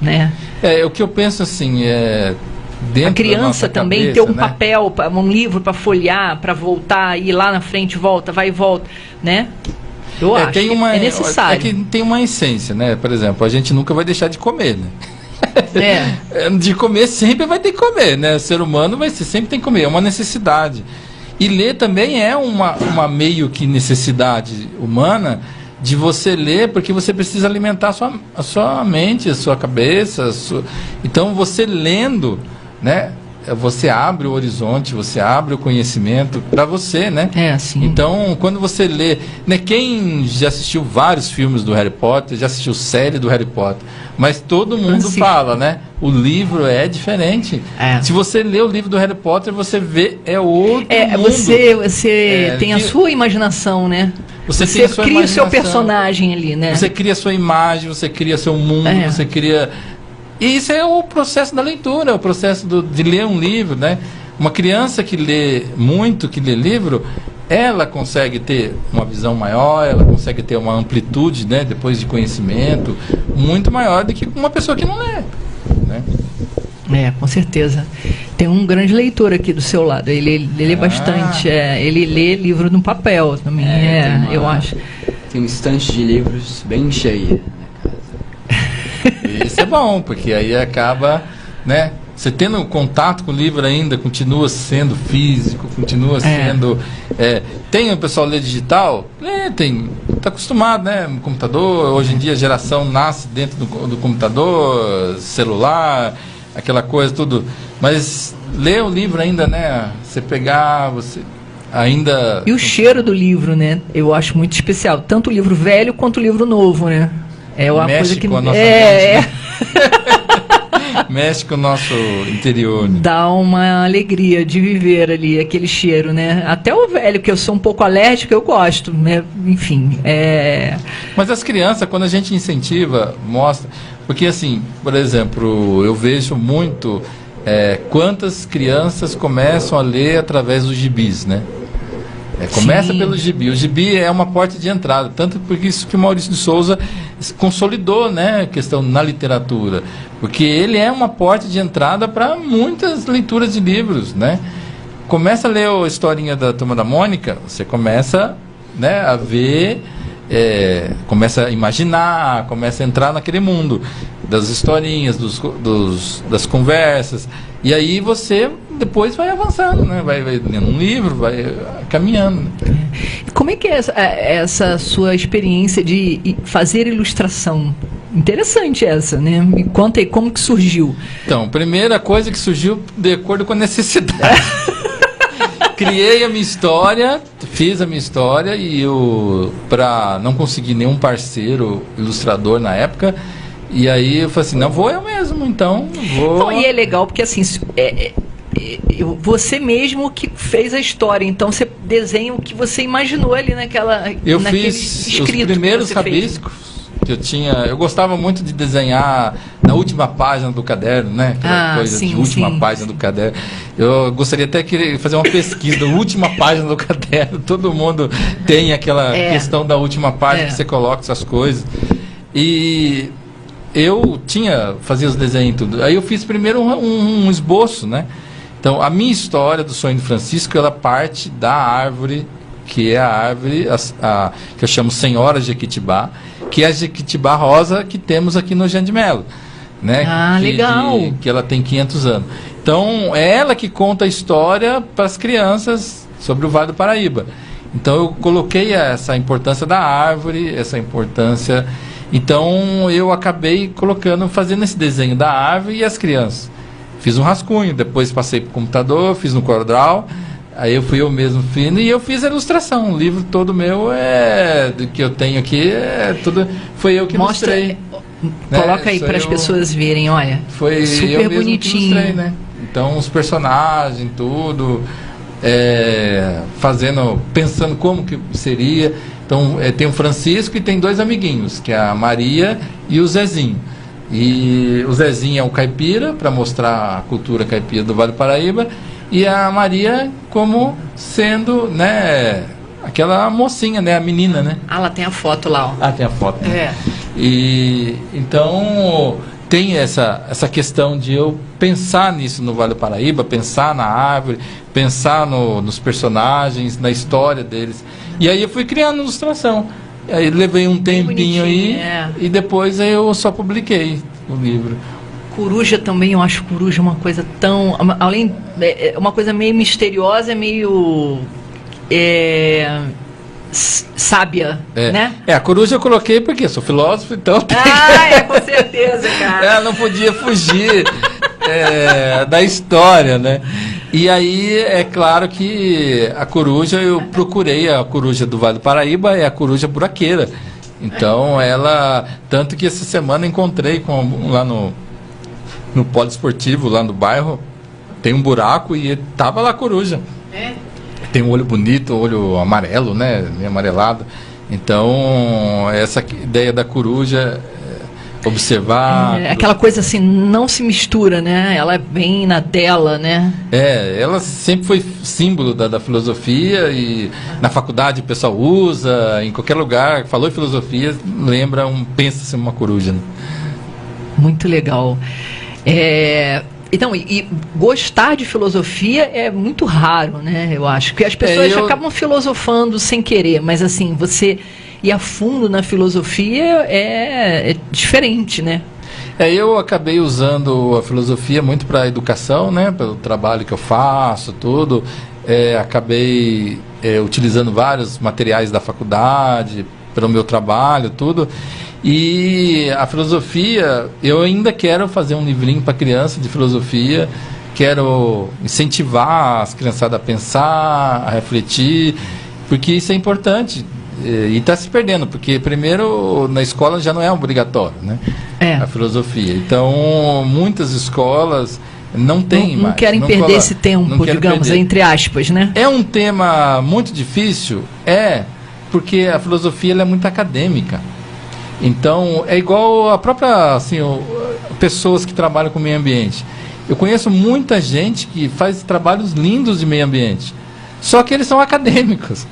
né? O que eu penso assim, dentro a criança da também cabeça, ter um né? papel, um livro para folhear, para voltar, ir lá na frente, volta, vai e volta, né? Eu acho tem uma, que é necessário. É que tem uma essência, né? Por exemplo, a gente nunca vai deixar de comer, né? De comer sempre vai ter que comer, né? O ser humano sempre tem que comer, é uma necessidade. E ler também é uma meio que necessidade humana de você ler, porque você precisa alimentar a sua mente, a sua cabeça. Então, você lendo, né? Você abre o horizonte, você abre o conhecimento para você, né? Sim. Então, quando você lê, né? Quem já assistiu vários filmes do Harry Potter, já assistiu série do Harry Potter, mas todo mundo fala, né? O livro é diferente. Se você lê o livro do Harry Potter, você vê outro mundo. Você tem a sua imaginação, né? Você cria o seu personagem ali, né? Você cria a sua imagem, você cria seu mundo, você cria... E isso é o processo da leitura, o processo de ler um livro, né? Uma criança que lê muito, que lê livro, ela consegue ter uma visão maior, ela consegue ter uma amplitude, né, depois de conhecimento, muito maior do que uma pessoa que não lê, né? Com certeza. Tem um grande leitor aqui do seu lado, ele lê bastante, ele lê livro no papel também, eu acho. Tem um estante de livros bem cheio. Isso é bom, porque aí acaba, né? Você tendo contato com o livro ainda, continua sendo físico, continua sendo... tem o pessoal lê digital? Está acostumado, né? Computador, hoje em dia a geração nasce dentro do computador, celular, aquela coisa, tudo. Mas ler o livro ainda, né? Você pegar, você ainda... E o cheiro do livro, né? Eu acho muito especial. Tanto o livro velho quanto o livro novo, né? É uma mexe coisa que... com a nossa mente, né? Mexe com o nosso interior, né? Dá uma alegria de viver ali, aquele cheiro, né? Até o velho, que eu sou um pouco alérgico, eu gosto, né? Enfim, Mas as crianças, quando a gente incentiva, mostra... Porque, assim, por exemplo, eu vejo muito quantas crianças começam a ler através dos gibis, né? Começa pelo gibi. O gibi é uma porta de entrada, tanto porque isso que o Maurício de Souza consolidou, né, a questão na literatura, porque ele é uma porta de entrada para muitas leituras de livros, né? Começa a ler a historinha da Turma da Mônica, você começa, né, a ver, começa a imaginar, começa a entrar naquele mundo das historinhas, das conversas, e aí você depois vai avançando, né? Vai lendo um livro, vai caminhando. E como é que é essa sua experiência de fazer ilustração? Interessante essa, né? Me conta aí como que surgiu. Então, primeira coisa que surgiu de acordo com a necessidade. Criei a minha história, fiz a minha história e para não conseguir nenhum parceiro ilustrador na época, e aí eu falei assim, não, vou eu mesmo, então vou... Então, e é legal porque assim, você mesmo que fez a história, então você desenha o que você imaginou ali eu fiz os primeiros rabiscos que eu tinha. Eu gostava muito de desenhar na última página do caderno, né? Aquela coisa de última página do caderno. Eu gostaria até de fazer uma pesquisa da última página do caderno. Todo mundo tem aquela questão da última página que você coloca essas coisas. E eu fazia os desenhos e tudo. Aí eu fiz primeiro um esboço, né? Então, a minha história do Sonho de Francisco, ela parte da árvore, que é a árvore que eu chamo Senhora Jequitibá, que é a Jequitibá rosa que temos aqui no Jean de Mello, né? Legal! Que ela tem 500 anos. Então, é ela que conta a história para as crianças sobre o Vale do Paraíba. Então, eu coloquei essa importância da árvore, essa importância... Então, eu acabei fazendo esse desenho da árvore e as crianças. Fiz um rascunho, depois passei para o computador, fiz no CorelDRAW, aí eu fui eu mesmo fino e eu fiz a ilustração. O livro todo meu do que eu tenho aqui, tudo foi eu que ilustrei. Coloca aí para as pessoas verem, olha. Foi super eu mesmo bonitinho. Que ilustrei, né? Então os personagens, tudo, pensando como que seria. Então tem o Francisco e tem dois amiguinhos, que é a Maria e o Zezinho. E o Zezinho é o caipira, para mostrar a cultura caipira do Vale do Paraíba, e a Maria como sendo, né, aquela mocinha, né? A menina, né? Ah, lá tem a foto lá, ó. Ah, tem a foto. Né? É. E então tem essa questão de eu pensar nisso no Vale do Paraíba, pensar na árvore, pensar nos personagens, na história deles. E aí eu fui criando ilustração. Aí levei um tempinho aí e depois eu só publiquei o livro. Coruja também, eu acho coruja uma coisa tão... Além, uma coisa meio misteriosa, meio... sábia, né? A coruja eu coloquei porque eu sou filósofo, então... com certeza, cara. Ela não podia fugir da história, né? E aí, é claro que a coruja, eu procurei a coruja do Vale do Paraíba, é a coruja buraqueira. Então, ela... Tanto que essa semana encontrei lá no poliesportivo, lá no bairro, tem um buraco e tava lá a coruja. Tem um olho bonito, olho amarelo, né? Meio amarelado. Então, essa ideia da coruja, observar... aquela coisa assim, não se mistura, né? Ela vem na dela, né? Ela sempre foi símbolo da filosofia e na faculdade o pessoal usa, em qualquer lugar, falou em filosofia, pensa-se uma coruja. Né? Muito legal. Então, e gostar de filosofia é muito raro, né? Eu acho que as pessoas acabam filosofando sem querer, mas assim, você ir a fundo na filosofia é diferente, né? Eu acabei usando a filosofia muito para a educação, né? Pelo trabalho que eu faço, tudo. Acabei utilizando vários materiais da faculdade, pelo meu trabalho, tudo. E a filosofia, eu ainda quero fazer um livrinho para criança de filosofia, quero incentivar as criançadas a pensar, a refletir, porque isso é importante. E está se perdendo, porque primeiro na escola já não é obrigatório, né? A filosofia. Então, muitas escolas não têm mais. Não querem perder esse tempo, digamos, entre aspas, né? É um tema muito difícil, porque a filosofia ela é muito acadêmica. Então, é igual a própria, assim, pessoas que trabalham com meio ambiente. Eu conheço muita gente que faz trabalhos lindos de meio ambiente, só que eles são acadêmicos.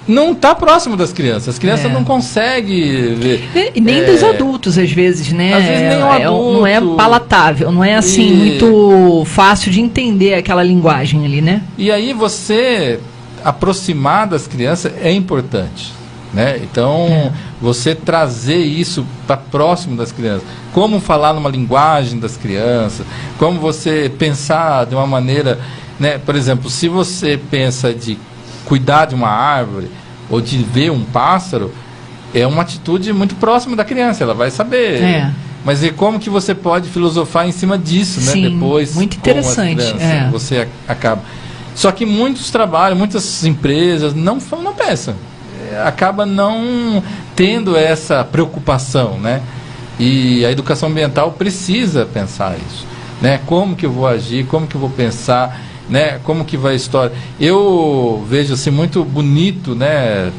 Não está próximo das crianças. As crianças não conseguem ver. E nem dos adultos, às vezes, né? Às vezes nem adulto. Não é palatável, não é assim muito fácil de entender aquela linguagem ali, né? E aí você aproximar das crianças é importante. Né? Então, você trazer isso para próximo das crianças. Como falar numa linguagem das crianças, como você pensar de uma maneira... Né? Por exemplo, se você pensa de cuidar de uma árvore ou de ver um pássaro, é uma atitude muito próxima da criança, ela vai saber. Mas e como que você pode filosofar em cima disso, né? Sim, depois, muito interessante. Você acaba... Só que muitos trabalhos, muitas empresas não pensam. Acaba não tendo essa preocupação, né? E a educação ambiental precisa pensar isso, né? Como que eu vou agir, como que eu vou pensar, né? Como que vai a história. Eu vejo assim muito bonito, né?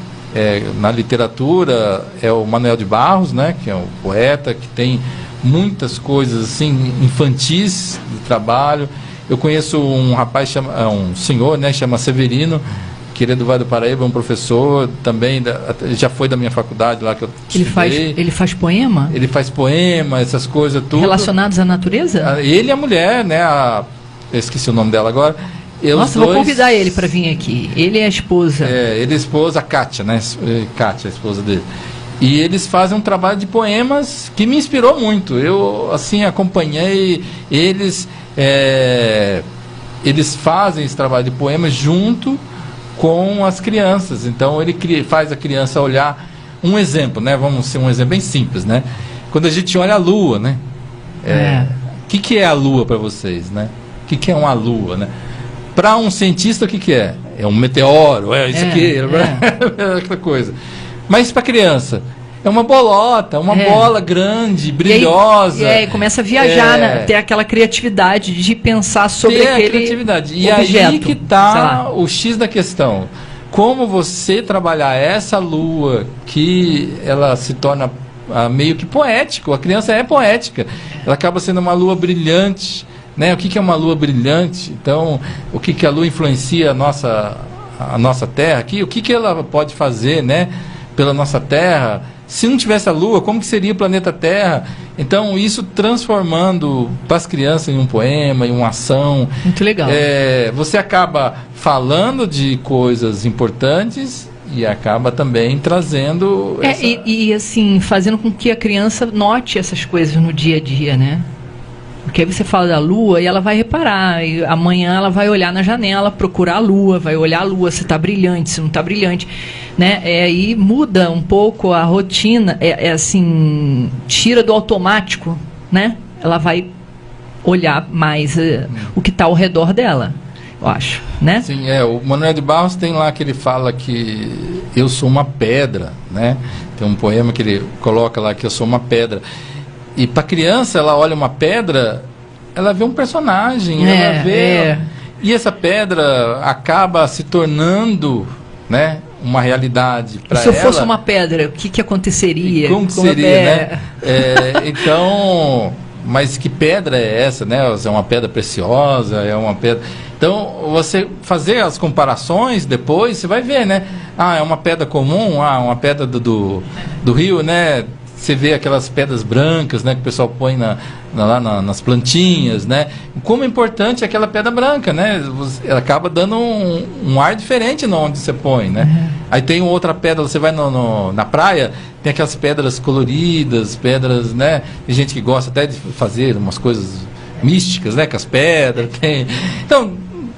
Na literatura é o Manuel de Barros, né? Que é um poeta que tem muitas coisas assim infantis do trabalho. Eu conheço um rapaz, um senhor, né? Chama Severino, que ele é do Vale do Paraíba, um professor também, já foi da minha faculdade lá que eu estudei. Ele faz poema? Ele faz poema, essas coisas, tudo. Relacionados à natureza? Ele e a mulher, né? Eu esqueci o nome dela agora. Nossa, vou convidar ele para vir aqui. Ele e a esposa. Ele e a esposa, a Kátia, né? Kátia, a esposa dele. E eles fazem um trabalho de poemas que me inspirou muito. Eu, assim, acompanhei eles. Eles fazem esse trabalho de poemas junto com as crianças. Então ele faz a criança olhar um exemplo, né? Vamos ser um exemplo bem simples, né? Quando a gente olha a lua, né? O que é a lua para vocês, né? O que é uma lua, né? Para um cientista, o que é? É um meteoro, isso aqui, aquela coisa. Mas para criança, é uma bolota, uma bola grande, brilhosa. E aí começa a viajar, ter aquela criatividade de pensar sobre aquele criatividade. E objeto, aí que está o X da questão. Como você trabalhar essa lua que ela se torna meio que poético. A criança é poética. Ela acaba sendo uma lua brilhante. Né? O que é uma lua brilhante? Então, o que a lua influencia a nossa Terra aqui, o que, que ela pode fazer, né, pela nossa Terra. Se não tivesse a Lua, como que seria o planeta Terra? Então, isso transformando para as crianças em um poema, em uma ação. Muito legal. Você acaba falando de coisas importantes e acaba também trazendo... E assim, fazendo com que a criança note essas coisas no dia a dia, né? Porque aí você fala da Lua e ela vai reparar. E amanhã ela vai olhar na janela, procurar a Lua, vai olhar a Lua, se está brilhante, se não está brilhante. Né? Aí muda um pouco a rotina, assim, tira do automático, né? Ela vai olhar mais o que está ao redor dela, eu acho, né? Sim, o Manuel de Barros tem lá que ele fala que eu sou uma pedra, né? Tem um poema que ele coloca lá que eu sou uma pedra. E para criança, ela olha uma pedra, ela vê um personagem, ela vê... E essa pedra acaba se tornando, né, uma realidade para ela. Se eu fosse uma pedra, o que aconteceria? Como seria, né? Então, mas que pedra é essa, né? É uma pedra preciosa, é uma pedra... Então, você fazer as comparações depois, você vai ver, né? É uma pedra comum, uma pedra do rio, né? Você vê aquelas pedras brancas, né, que o pessoal põe lá nas plantinhas, né? Como é importante aquela pedra branca, né? Ela acaba dando um ar diferente onde você põe, né? Uhum. Aí tem outra pedra, você vai na praia, tem aquelas pedras coloridas, pedras, né? Tem gente que gosta até de fazer umas coisas místicas, né? Com as pedras, tem... Então,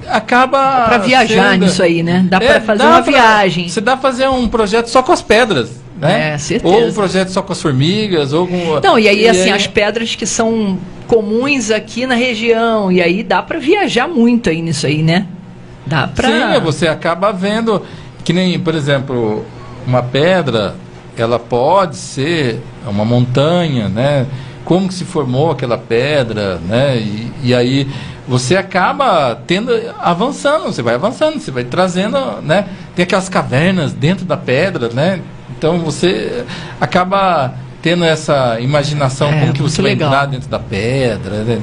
acaba... Para viajar nisso aí, né? Dá para fazer uma viagem. Você dá para fazer um projeto só com as pedras. Né? Certeza. Ou um projeto só com as formigas, ou com... Não, e aí, assim, as pedras que são comuns aqui na região, e aí dá para viajar muito aí nisso aí, né? Dá para... Sim, você acaba vendo, que nem, por exemplo, uma pedra, ela pode ser uma montanha, né? Como que se formou aquela pedra, né? E aí você acaba avançando, você vai trazendo, né? Tem aquelas cavernas dentro da pedra, né? Então você acaba tendo essa imaginação como que você vai entrar dentro da pedra, né?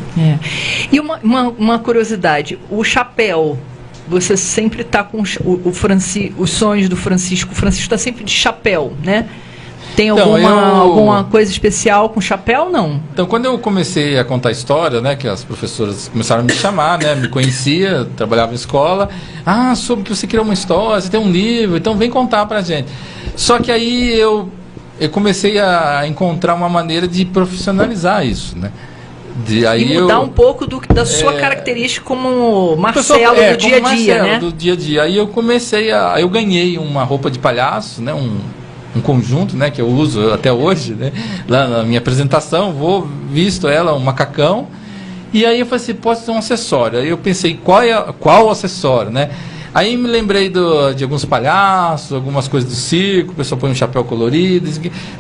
E uma curiosidade, o chapéu, você sempre está com os sonhos do Francisco. O Francisco está sempre de chapéu, né? Tem alguma coisa especial com chapéu, não? Então, quando eu comecei a contar a história, né, que as professoras começaram a me chamar, né, me conhecia, trabalhava em escola, soube que você criou uma história, você tem um livro, então vem contar pra gente. Só que aí eu comecei a encontrar uma maneira de profissionalizar isso, né? E mudar um pouco da sua característica como Marcelo do dia a dia, né? Do dia a dia. Aí eu comecei eu ganhei uma roupa de palhaço, né, um conjunto, né, que eu uso até hoje, né, lá na minha apresentação, visto ela, um macacão, e aí eu falei assim, pode ser um acessório. Aí eu pensei, qual acessório, né? Aí me lembrei de alguns palhaços, algumas coisas do circo, o pessoal põe um chapéu colorido,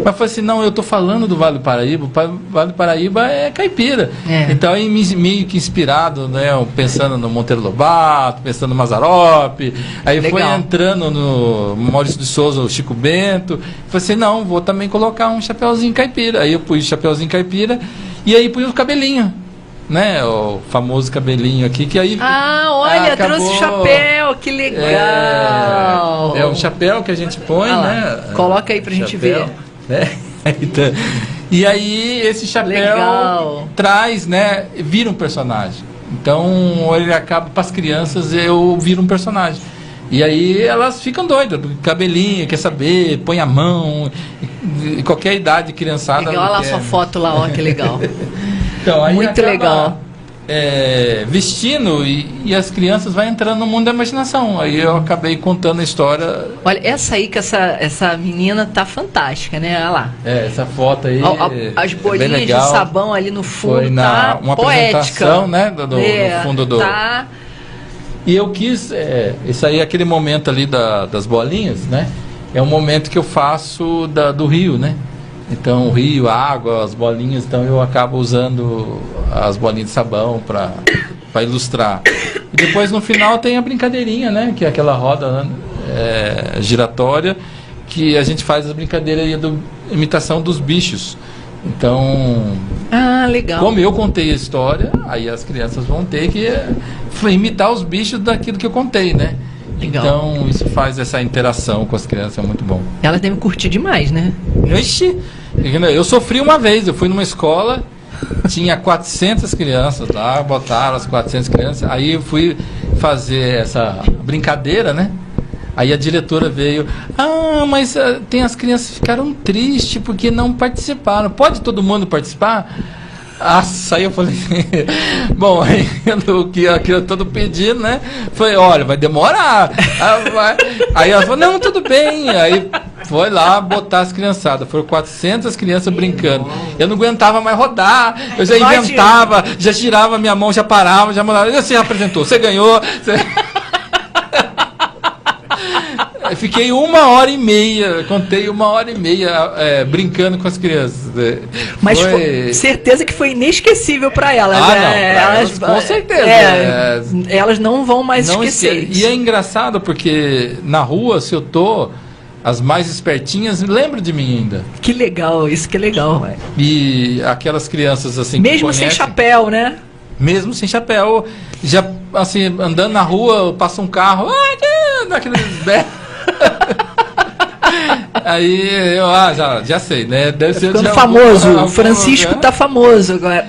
mas falei assim, não, eu estou falando do Vale do Paraíba, o Vale do Paraíba é caipira. Então aí meio que inspirado, né, pensando no Monteiro Lobato, pensando no Mazzaropi, aí foi entrando no Maurício de Souza, o Chico Bento, falei assim, não, vou também colocar um chapéuzinho caipira. Aí eu pus o chapéuzinho caipira e aí pus o cabelinho, né, o famoso cabelinho aqui, que aí olha, trouxe o chapéu, que legal. É um chapéu que a gente põe, né? Coloca aí pra gente ver. Né? E aí esse chapéu traz, né, vira um personagem. Então ele acaba, para as crianças, eu viro um personagem. E aí elas ficam doidas, cabelinho, quer saber, põe a mão, qualquer idade criançada. Olha lá a sua foto lá, ó, que legal. Então, aí muito legal. Vestindo e as crianças vão entrando no mundo da imaginação. Aí eu acabei contando a história. Olha, essa aí que essa menina tá fantástica, né? Olha lá. Essa foto aí. As bolinhas de sabão ali no fundo. Foi uma poética, apresentação, né? No fundo do. Tá. E eu quis. Isso aí, aquele momento ali das bolinhas, né? É um momento que eu faço do rio, né? Então o rio, a água, as bolinhas, então eu acabo usando as bolinhas de sabão para ilustrar. E depois no final tem a brincadeirinha, né? Que é aquela roda giratória, que a gente faz as brincadeiras de imitação dos bichos. Então, legal. Como eu contei a história, aí as crianças vão ter que imitar os bichos daquilo que eu contei, né? Legal. Então isso faz essa interação com as crianças, é muito bom. Elas devem curtir demais, né? Ixi, eu sofri uma vez, eu fui numa escola, tinha 400 crianças lá, botaram as 400 crianças, aí eu fui fazer essa brincadeira, né? Aí a diretora veio, mas tem as crianças que ficaram tristes porque não participaram, pode todo mundo participar? Aí eu falei, bom, aí o que eu todo pedindo, né? Falei, olha, vai demorar. Aí ela falou, não, tudo bem. Aí foi lá botar as criançadas. Foram 400 crianças brincando. Eu não aguentava mais rodar. Eu já inventava, já tirava minha mão, já parava, já mandava. Você apresentou, você ganhou. Fiquei 1h30, contei 1h30 brincando com as crianças. Mas certeza que foi inesquecível para elas. Elas, com certeza. Elas não vão mais esquecer. E é engraçado porque na rua, se eu tô, as mais espertinhas lembram de mim ainda. Que legal, isso que é legal. Véio. E aquelas crianças assim mesmo sem chapéu, né? Mesmo sem chapéu, já assim, andando na rua, passa um carro, daqueles aí eu já sei, né? Deve ser ficando famoso. O Francisco tá famoso agora.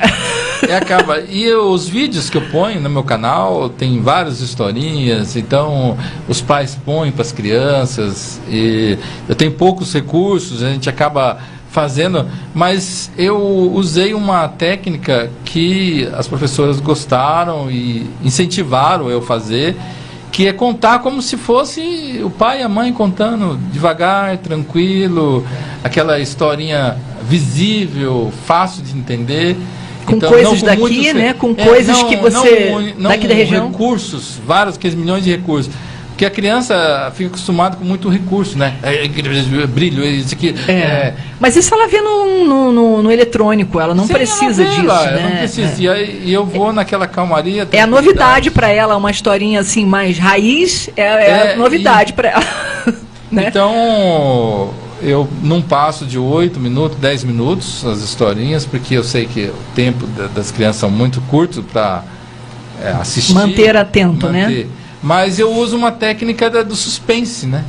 Acaba. E os vídeos que eu ponho no meu canal tem várias historinhas, então os pais põem para as crianças e eu tenho poucos recursos, a gente acaba fazendo, mas eu usei uma técnica que as professoras gostaram e incentivaram eu fazer, que é contar como se fosse o pai e a mãe contando devagar, tranquilo, aquela historinha visível, fácil de entender. Com então, coisas daqui, né? Com coisas que você... Não daqui da região. Recursos, vários, aqueles milhões de recursos. Porque a criança fica acostumada com muito recurso, né? Brilho, isso aqui. Mas isso ela vê no eletrônico, ela não precisa disso, né? Não precisa. E eu vou naquela calmaria. É a novidade para ela, uma historinha assim mais raiz, é novidade para ela. Né? Então, eu não passo de 8 minutos, 10 minutos as historinhas, porque eu sei que o tempo das crianças são muito curto para assistir. Manter atento, né? Mas eu uso uma técnica do suspense, né?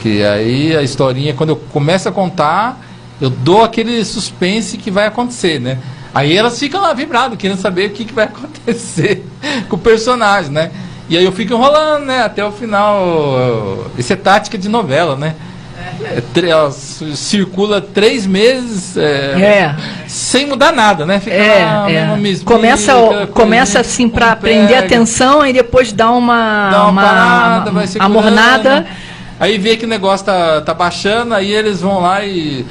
Que aí a historinha, quando eu começo a contar, eu dou aquele suspense que vai acontecer, né? Aí elas ficam lá vibrando, querendo saber o que vai acontecer com o personagem, né? E aí eu fico enrolando, né? Até o final. Isso é tática de novela, né? Circula 3 meses sem mudar nada, né? Fica começa assim para prender a atenção e depois dá uma parada, vai amornada. Aí vê que o negócio tá baixando, aí eles vão lá e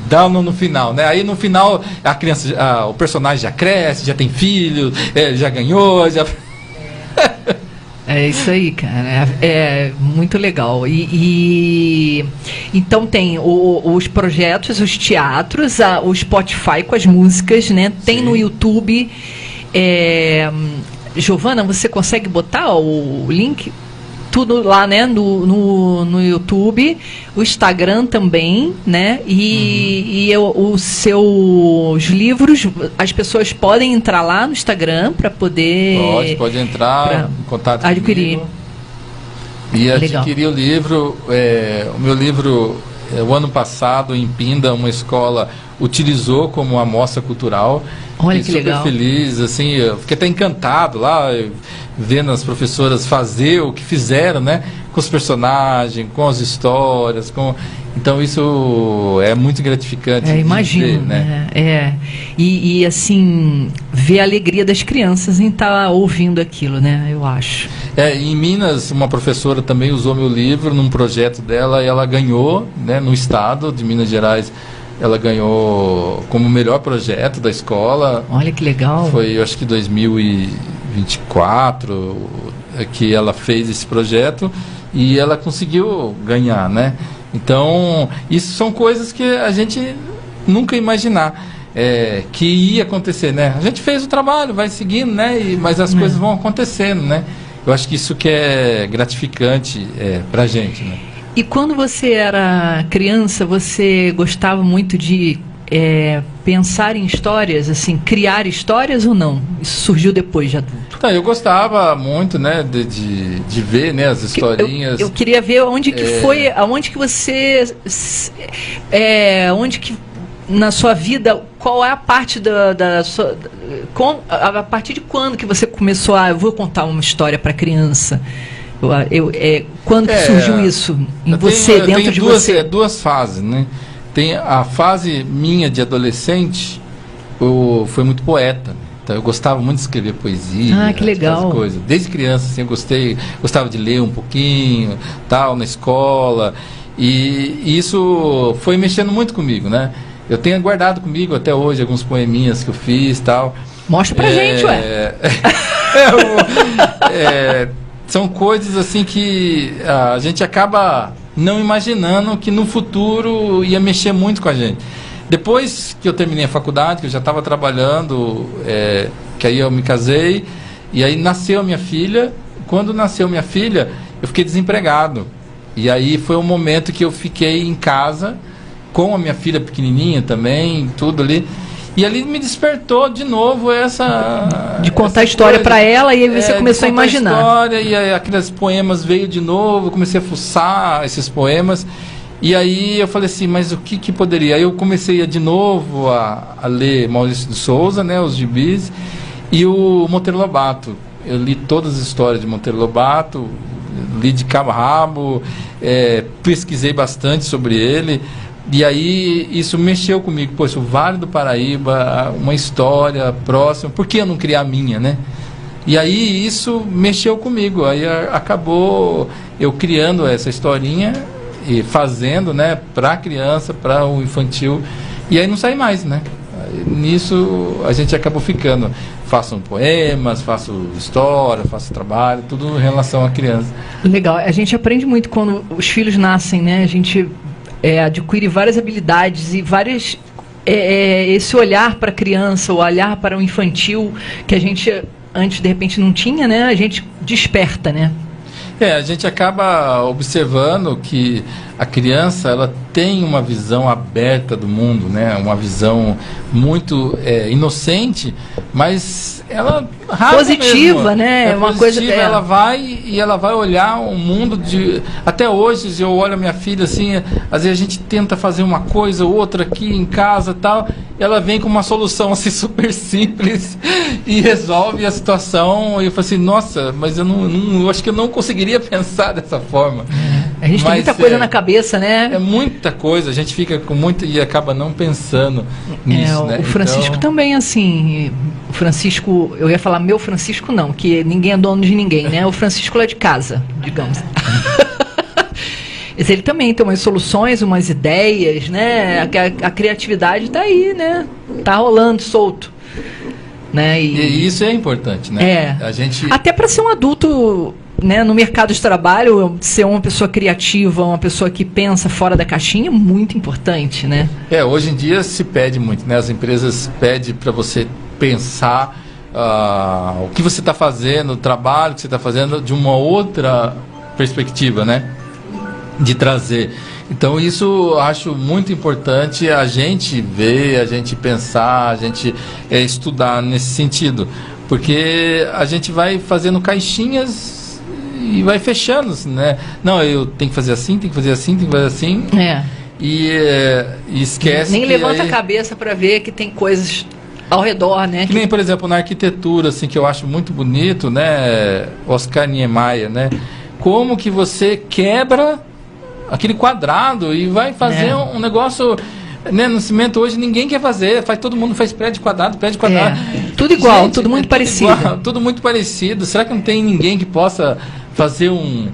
dão no final, né? Aí no final a criança, o personagem já cresce, já tem filho, já ganhou, já... É isso aí, cara. É muito legal. E então tem os projetos, os teatros, o Spotify com as músicas, né? Tem no YouTube. Giovana, você consegue botar o link? Tudo lá, né? No YouTube, o Instagram também, né? E os seus livros, as pessoas podem entrar lá no Instagram para poder... Pode entrar em contato adquirir. Comigo. E adquirir o livro. O meu livro, o ano passado, em Pinda, uma escola utilizou como amostra cultural. Olha que legal. Super feliz, assim, eu fiquei até encantado lá, vendo as professoras fazer o que fizeram, né? Com os personagens, com as histórias, então isso é muito gratificante. Imagino, ver, né? E assim, ver a alegria das crianças em estar ouvindo aquilo, né? Eu acho. Em Minas, uma professora também usou meu livro num projeto dela e ela ganhou, né? No estado de Minas Gerais. Ela ganhou como melhor projeto da escola. Olha que legal. Foi, eu acho que 2024 que ela fez esse projeto e ela conseguiu ganhar, né? Então, isso são coisas que a gente nunca ia imaginar que ia acontecer, né? A gente fez o trabalho, vai seguindo, né? Mas as coisas vão acontecendo, né? Eu acho que isso que é gratificante pra gente, né? E quando você era criança, você gostava muito de pensar em histórias, assim, criar histórias ou não? Isso surgiu depois de adulto? Tá, eu gostava muito, né, de ver, né, as historinhas. Eu queria ver onde que foi, aonde que você, onde que na sua vida, qual é a parte da sua, a partir de quando que você começou eu vou contar uma história para criança? Quando que surgiu isso em você, dentro de você? Duas fases, né? Tem a fase minha de adolescente, foi muito poeta. Então eu gostava muito de escrever poesia, que legal. Essas coisas. Desde criança, assim, eu gostava de ler um pouquinho, tal, na escola. E isso foi mexendo muito comigo, né? Eu tenho guardado comigo até hoje alguns poeminhas que eu fiz, tal. Mostra pra gente, ué. São coisas assim que a gente acaba não imaginando que no futuro ia mexer muito com a gente. Depois que eu terminei a faculdade, que eu já estava trabalhando, que aí eu me casei, e aí nasceu a minha filha. Quando nasceu minha filha, eu fiquei desempregado. E aí foi um momento que eu fiquei em casa, com a minha filha pequenininha também, tudo ali. E ali me despertou de novo de contar a história para ela, e aí você começou a imaginar. História, e aí aqueles poemas veio de novo, eu comecei a fuçar esses poemas. E aí eu falei assim, mas o que poderia? Aí eu comecei de novo a ler Maurício de Souza, né, os gibis, e o Monteiro Lobato. Eu li todas as histórias de Monteiro Lobato, li de cabo a rabo, pesquisei bastante sobre ele. E aí isso mexeu comigo. Poxa, o Vale do Paraíba, uma história próxima, por que eu não criar a minha, né? E aí isso mexeu comigo. Aí acabou eu criando essa historinha e fazendo, né, para a criança, para o infantil. E aí não sai mais, né? Nisso a gente acabou ficando. Faço poemas, faço história, faço trabalho, tudo em relação à criança. Legal. A gente aprende muito quando os filhos nascem, né? A gente adquire várias habilidades e várias esse olhar para a criança, o olhar para o infantil que a gente antes de repente não tinha, né? A gente desperta, né? A gente acaba observando que a criança ela tem uma visão aberta do mundo, né? Uma visão muito inocente, mas ela positiva, mesmo. né? Uma coisa ela vai olhar o mundo até hoje. Eu olho a minha filha assim, às vezes a gente tenta fazer uma coisa ou outra aqui em casa, tal, ela vem com uma solução assim super simples e resolve a situação. E eu falo assim, nossa, mas eu acho que eu não conseguiria pensar dessa forma. A gente tem muita coisa na cabeça, né? É muita coisa, a gente fica com muito e acaba não pensando nisso, né? O Francisco também, assim, o Francisco, eu ia falar meu Francisco não, que ninguém é dono de ninguém, né? O Francisco lá de casa, digamos. Mas ele também tem umas soluções, umas ideias, né? A criatividade está aí, né? Tá rolando, solto. Né? E isso é importante, né? A gente... Até para ser um adulto, né, no mercado de trabalho, ser uma pessoa criativa, uma pessoa que pensa fora da caixinha, é muito importante, né? Hoje em dia se pede muito, né? As empresas pedem para você pensar o que você está fazendo, o trabalho que você está fazendo de uma outra perspectiva, né? De trazer. Então isso eu acho muito importante a gente ver, a gente pensar, a gente estudar nesse sentido, porque a gente vai fazendo caixinhas e vai fechando, né? Não, eu tenho que fazer assim, tenho que fazer assim, tenho que fazer assim. E esquece. Nem levanta a cabeça para ver que tem coisas ao redor, né? Que nem, por exemplo, na arquitetura, assim, que eu acho muito bonito, né? Oscar Niemeyer, né? Como que você quebra aquele quadrado e vai fazer um negócio, né? No cimento hoje ninguém quer fazer, todo mundo faz prédio quadrado. Tudo igual, gente, tudo muito parecido. Igual, tudo muito parecido. Será que não tem ninguém que possa fazer um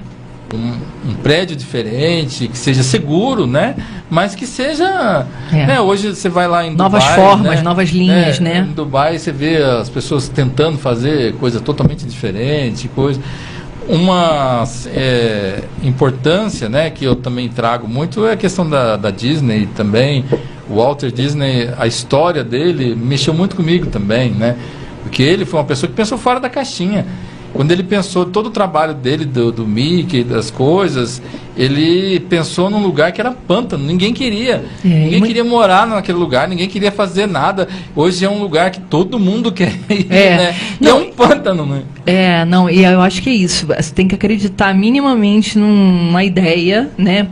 prédio diferente, que seja seguro, né? Mas que seja... Né? Hoje você vai lá em Dubai... Novas formas, né? Novas linhas, né? Em Dubai você vê as pessoas tentando fazer coisa totalmente diferente, coisa... Uma importância, né, que eu também trago muito é a questão da Disney também. O Walter Disney, a história dele mexeu muito comigo também, né? Porque ele foi uma pessoa que pensou fora da caixinha. quando ele pensou todo o trabalho dele, do Mickey, das coisas, ele pensou num lugar que era pântano, ninguém queria. Ninguém queria morar naquele lugar, ninguém queria fazer nada. Hoje é um lugar que todo mundo quer ir, né? E é um pântano, né? Não, e eu acho que é isso. Você tem que acreditar minimamente numa ideia, né?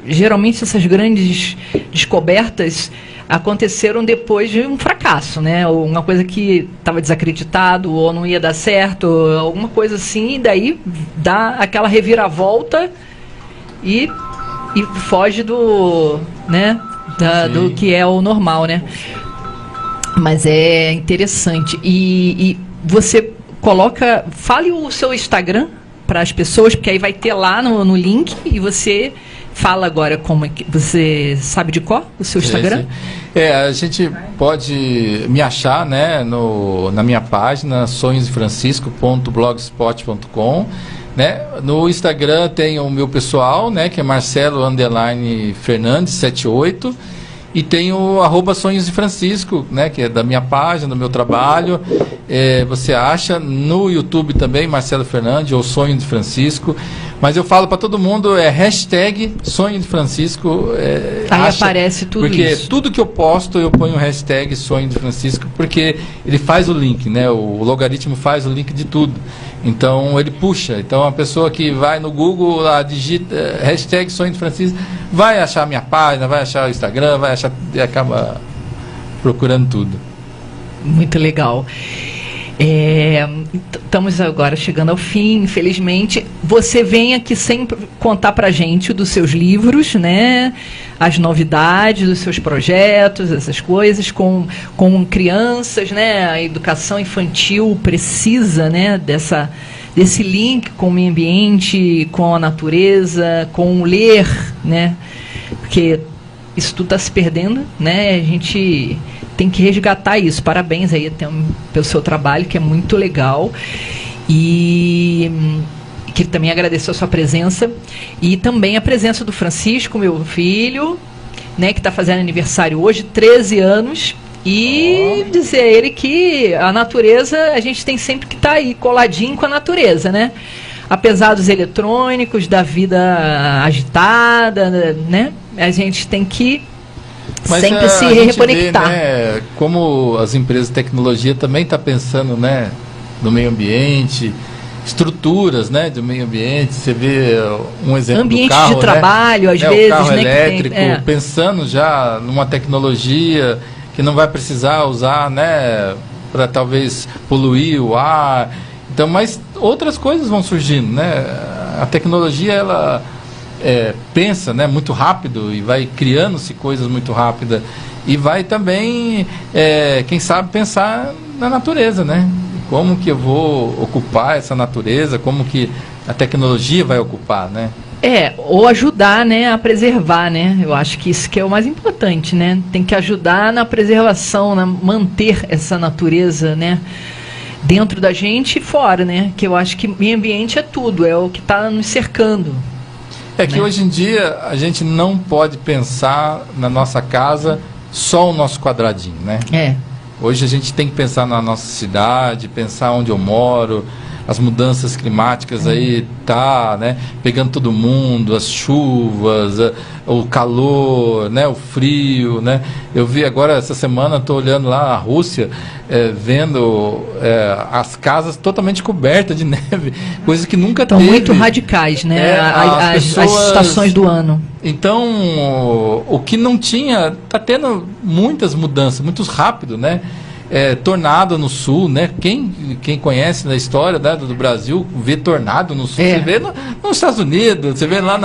Geralmente essas grandes descobertas aconteceram depois de um fracasso, né? Ou uma coisa que estava desacreditado, ou não ia dar certo, alguma coisa assim, e daí dá aquela reviravolta e foge do, né? Do que é o normal, né? Mas é interessante. E você fale o seu Instagram para as pessoas, porque aí vai ter lá no link, e você fala agora como é que você sabe de qual o seu Instagram? Sim. A gente pode me achar, né, na minha página sonhosdefrancisco.blogspot.com, né? No Instagram tem o meu pessoal, né, que é Marcelo_Fernandes78, e tem o @Sonhos de Francisco, né, que é da minha página, do meu trabalho. Você acha no YouTube também, Marcelo Fernandes ou Sonho de Francisco. Mas eu falo para todo mundo, hashtag Sonho de Francisco. Aí aparece tudo porque isso. Porque tudo que eu posto, eu ponho hashtag Sonho de Francisco, porque ele faz o link, né? O logaritmo faz o link de tudo. Então ele puxa. Então a pessoa que vai no Google, lá digita hashtag Sonho de Francisco, vai achar a minha página, vai achar o Instagram, vai achar, e acaba procurando tudo. Muito legal. Estamos agora chegando ao fim, infelizmente. Você vem aqui sempre contar pra gente dos seus livros, né? As novidades dos seus projetos, essas coisas, com crianças, né? A educação infantil precisa, né? Desse link com o meio ambiente, com a natureza, com o ler, né? Porque isso tudo está se perdendo, né? A gente tem que resgatar isso. Parabéns aí pelo seu trabalho, que é muito legal. E queria também agradecer a sua presença e também a presença do Francisco, meu filho, né, que está fazendo aniversário hoje, 13 anos. E dizer a ele que a natureza, a gente tem sempre que estar aí coladinho com a natureza, né? Apesar dos eletrônicos, da vida agitada, né? A gente tem que sempre se reconectar. Vê, né, como as empresas de tecnologia também estão pensando, né, no meio ambiente, estruturas, né, do meio ambiente. Você vê um exemplo ambiente do carro, de trabalho, né, às vezes, o carro né, elétrico, pensando já numa tecnologia que não vai precisar usar, né, para talvez poluir o ar. Então, mas outras coisas vão surgindo, né? A tecnologia, ela pensa, né, muito rápido e vai criando-se coisas muito rápidas, e vai também, quem sabe, pensar na natureza, né? Como que eu vou ocupar essa natureza, como que a tecnologia vai ocupar, né? Ou ajudar, né, a preservar, né? Eu acho que isso que é o mais importante, né? Tem que ajudar na preservação, na manter essa natureza, né, dentro da gente e fora, né? Que eu acho que meio ambiente é tudo, é o que está nos cercando. Que né? Hoje em dia a gente não pode pensar na nossa casa só o nosso quadradinho, né? Hoje a gente tem que pensar na nossa cidade, pensar onde eu moro, as mudanças climáticas aí né, pegando todo mundo, as chuvas, o calor, né, o frio, né? Eu vi agora essa semana, estou olhando lá a Rússia, vendo as casas totalmente cobertas de neve, coisa que nunca teve. Estão muito radicais, né? As estações do ano. Então, o que não tinha, está tendo muitas mudanças, muito rápido, né? Tornado no sul, né? Quem conhece na história, né, do Brasil, vê tornado no sul, você vê nos Estados Unidos, você vê lá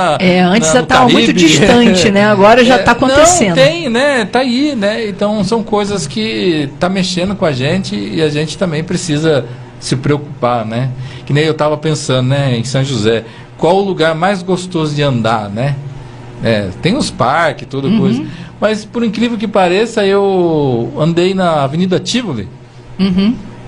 antes já estava muito distante, né? Agora já está acontecendo. Não, tem, né? Tá aí, né? Então são coisas que tá mexendo com a gente, e a gente também precisa se preocupar, né? Que nem eu estava pensando, né, em São José, qual o lugar mais gostoso de andar, né? Tem os parques, toda coisa. Mas, por incrível que pareça, eu andei na Avenida Tivoli.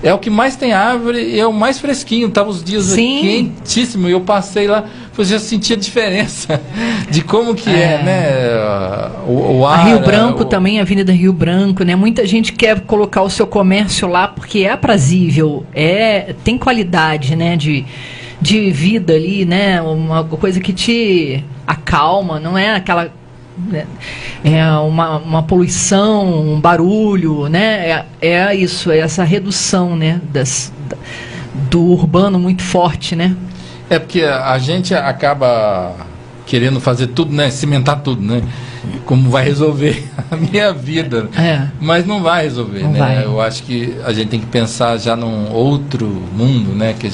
é o que mais tem árvore e é o mais fresquinho. Tava os dias Sim. quentíssimo e eu passei lá, eu já senti a diferença de como que é, né? O ar. A Rio Branco também, a Avenida Rio Branco, né? Muita gente quer colocar o seu comércio lá porque é aprazível, tem qualidade, né? De vida ali, né? Uma coisa que te acalma, não é aquela... É uma poluição, um barulho, né? É isso, é essa redução, né? Do urbano muito forte, né? É porque a gente acaba querendo fazer tudo, né? Cimentar tudo, né? Como vai resolver a minha vida. Mas não vai resolver, não né? Vai. Eu acho que a gente tem que pensar já num outro mundo, né? Que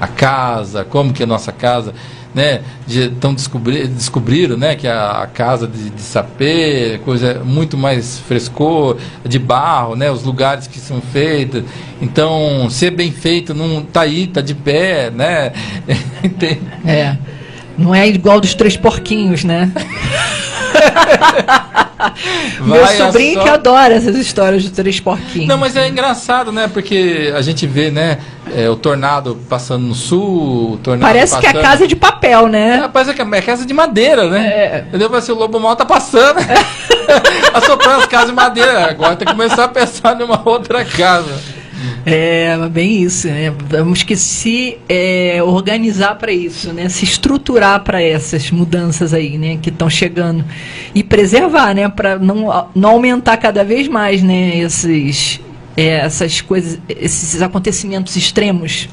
a casa, como que é a nossa casa, né? Então descobriram, né? Que a casa de sapê, coisa muito mais frescor, de barro, né? Os lugares que são feitos. Então, ser bem feito não tá aí, tá de pé, né? Não é igual dos Três Porquinhos, né? Meu sobrinho que adora essas histórias dos Três Porquinhos. Não, mas é engraçado, né? Porque a gente vê, né? O tornado passando no sul, o tornado parece que a casa é de papel, né? Parece que é casa de madeira, né? Entendeu? Assim, o lobo mau tá passando, assoprando as casas de madeira. Agora tem que começar a pensar numa outra casa. Bem isso, né? Temos que se organizar para isso, né? Se estruturar para essas mudanças aí, né? Que estão chegando e preservar, né? Para não aumentar cada vez mais, né? Essas coisas, esses acontecimentos extremos.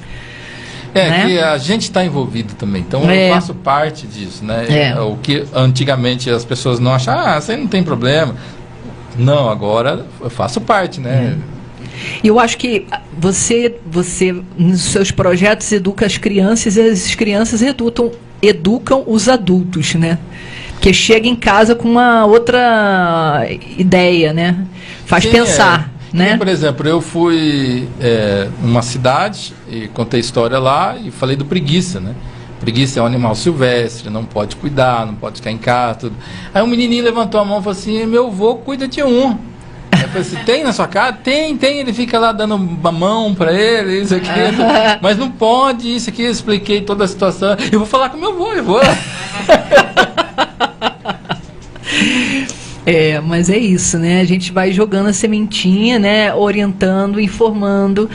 Né? Que a gente está envolvido também, então eu faço parte disso, né? O que antigamente as pessoas não achavam, isso aí não tem problema. Não, agora eu faço parte, né? E eu acho que você, nos seus projetos, educa as crianças e as crianças educam os adultos, né? Porque chega em casa com uma outra ideia, né? Faz pensar, né? Por exemplo, eu fui numa cidade e contei história lá e falei do preguiça, né? Preguiça é um animal silvestre, não pode cuidar, não pode ficar em casa, tudo. Aí um menininho levantou a mão e falou assim, meu avô cuida de um. Eu falei assim, tem na sua casa? Tem, ele fica lá dando uma mão pra ele, isso aqui, mas não pode, isso aqui, eu expliquei toda a situação, eu vou falar com meu avô, eu vou. Mas é isso, né? A gente vai jogando a sementinha, né? Orientando, informando,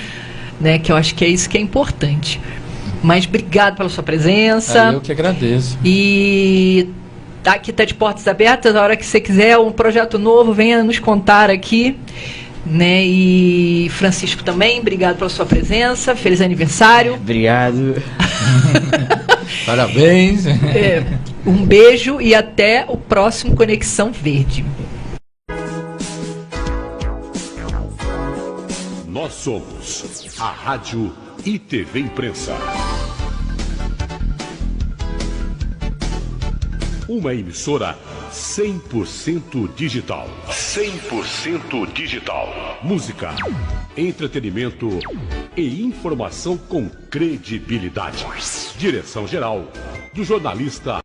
né? Que eu acho que é isso que é importante. Mas obrigado pela sua presença. Eu que agradeço. E aqui está de portas abertas, a hora que você quiser um projeto novo, venha nos contar aqui, né? E Francisco também, obrigado pela sua presença, feliz aniversário. Obrigado. Parabéns. Um beijo e até o próximo Conexão Verde. Nós somos a Rádio e TV Imprensa. Uma emissora 100% digital. 100% digital. Música, entretenimento e informação com credibilidade. Direção-geral do jornalista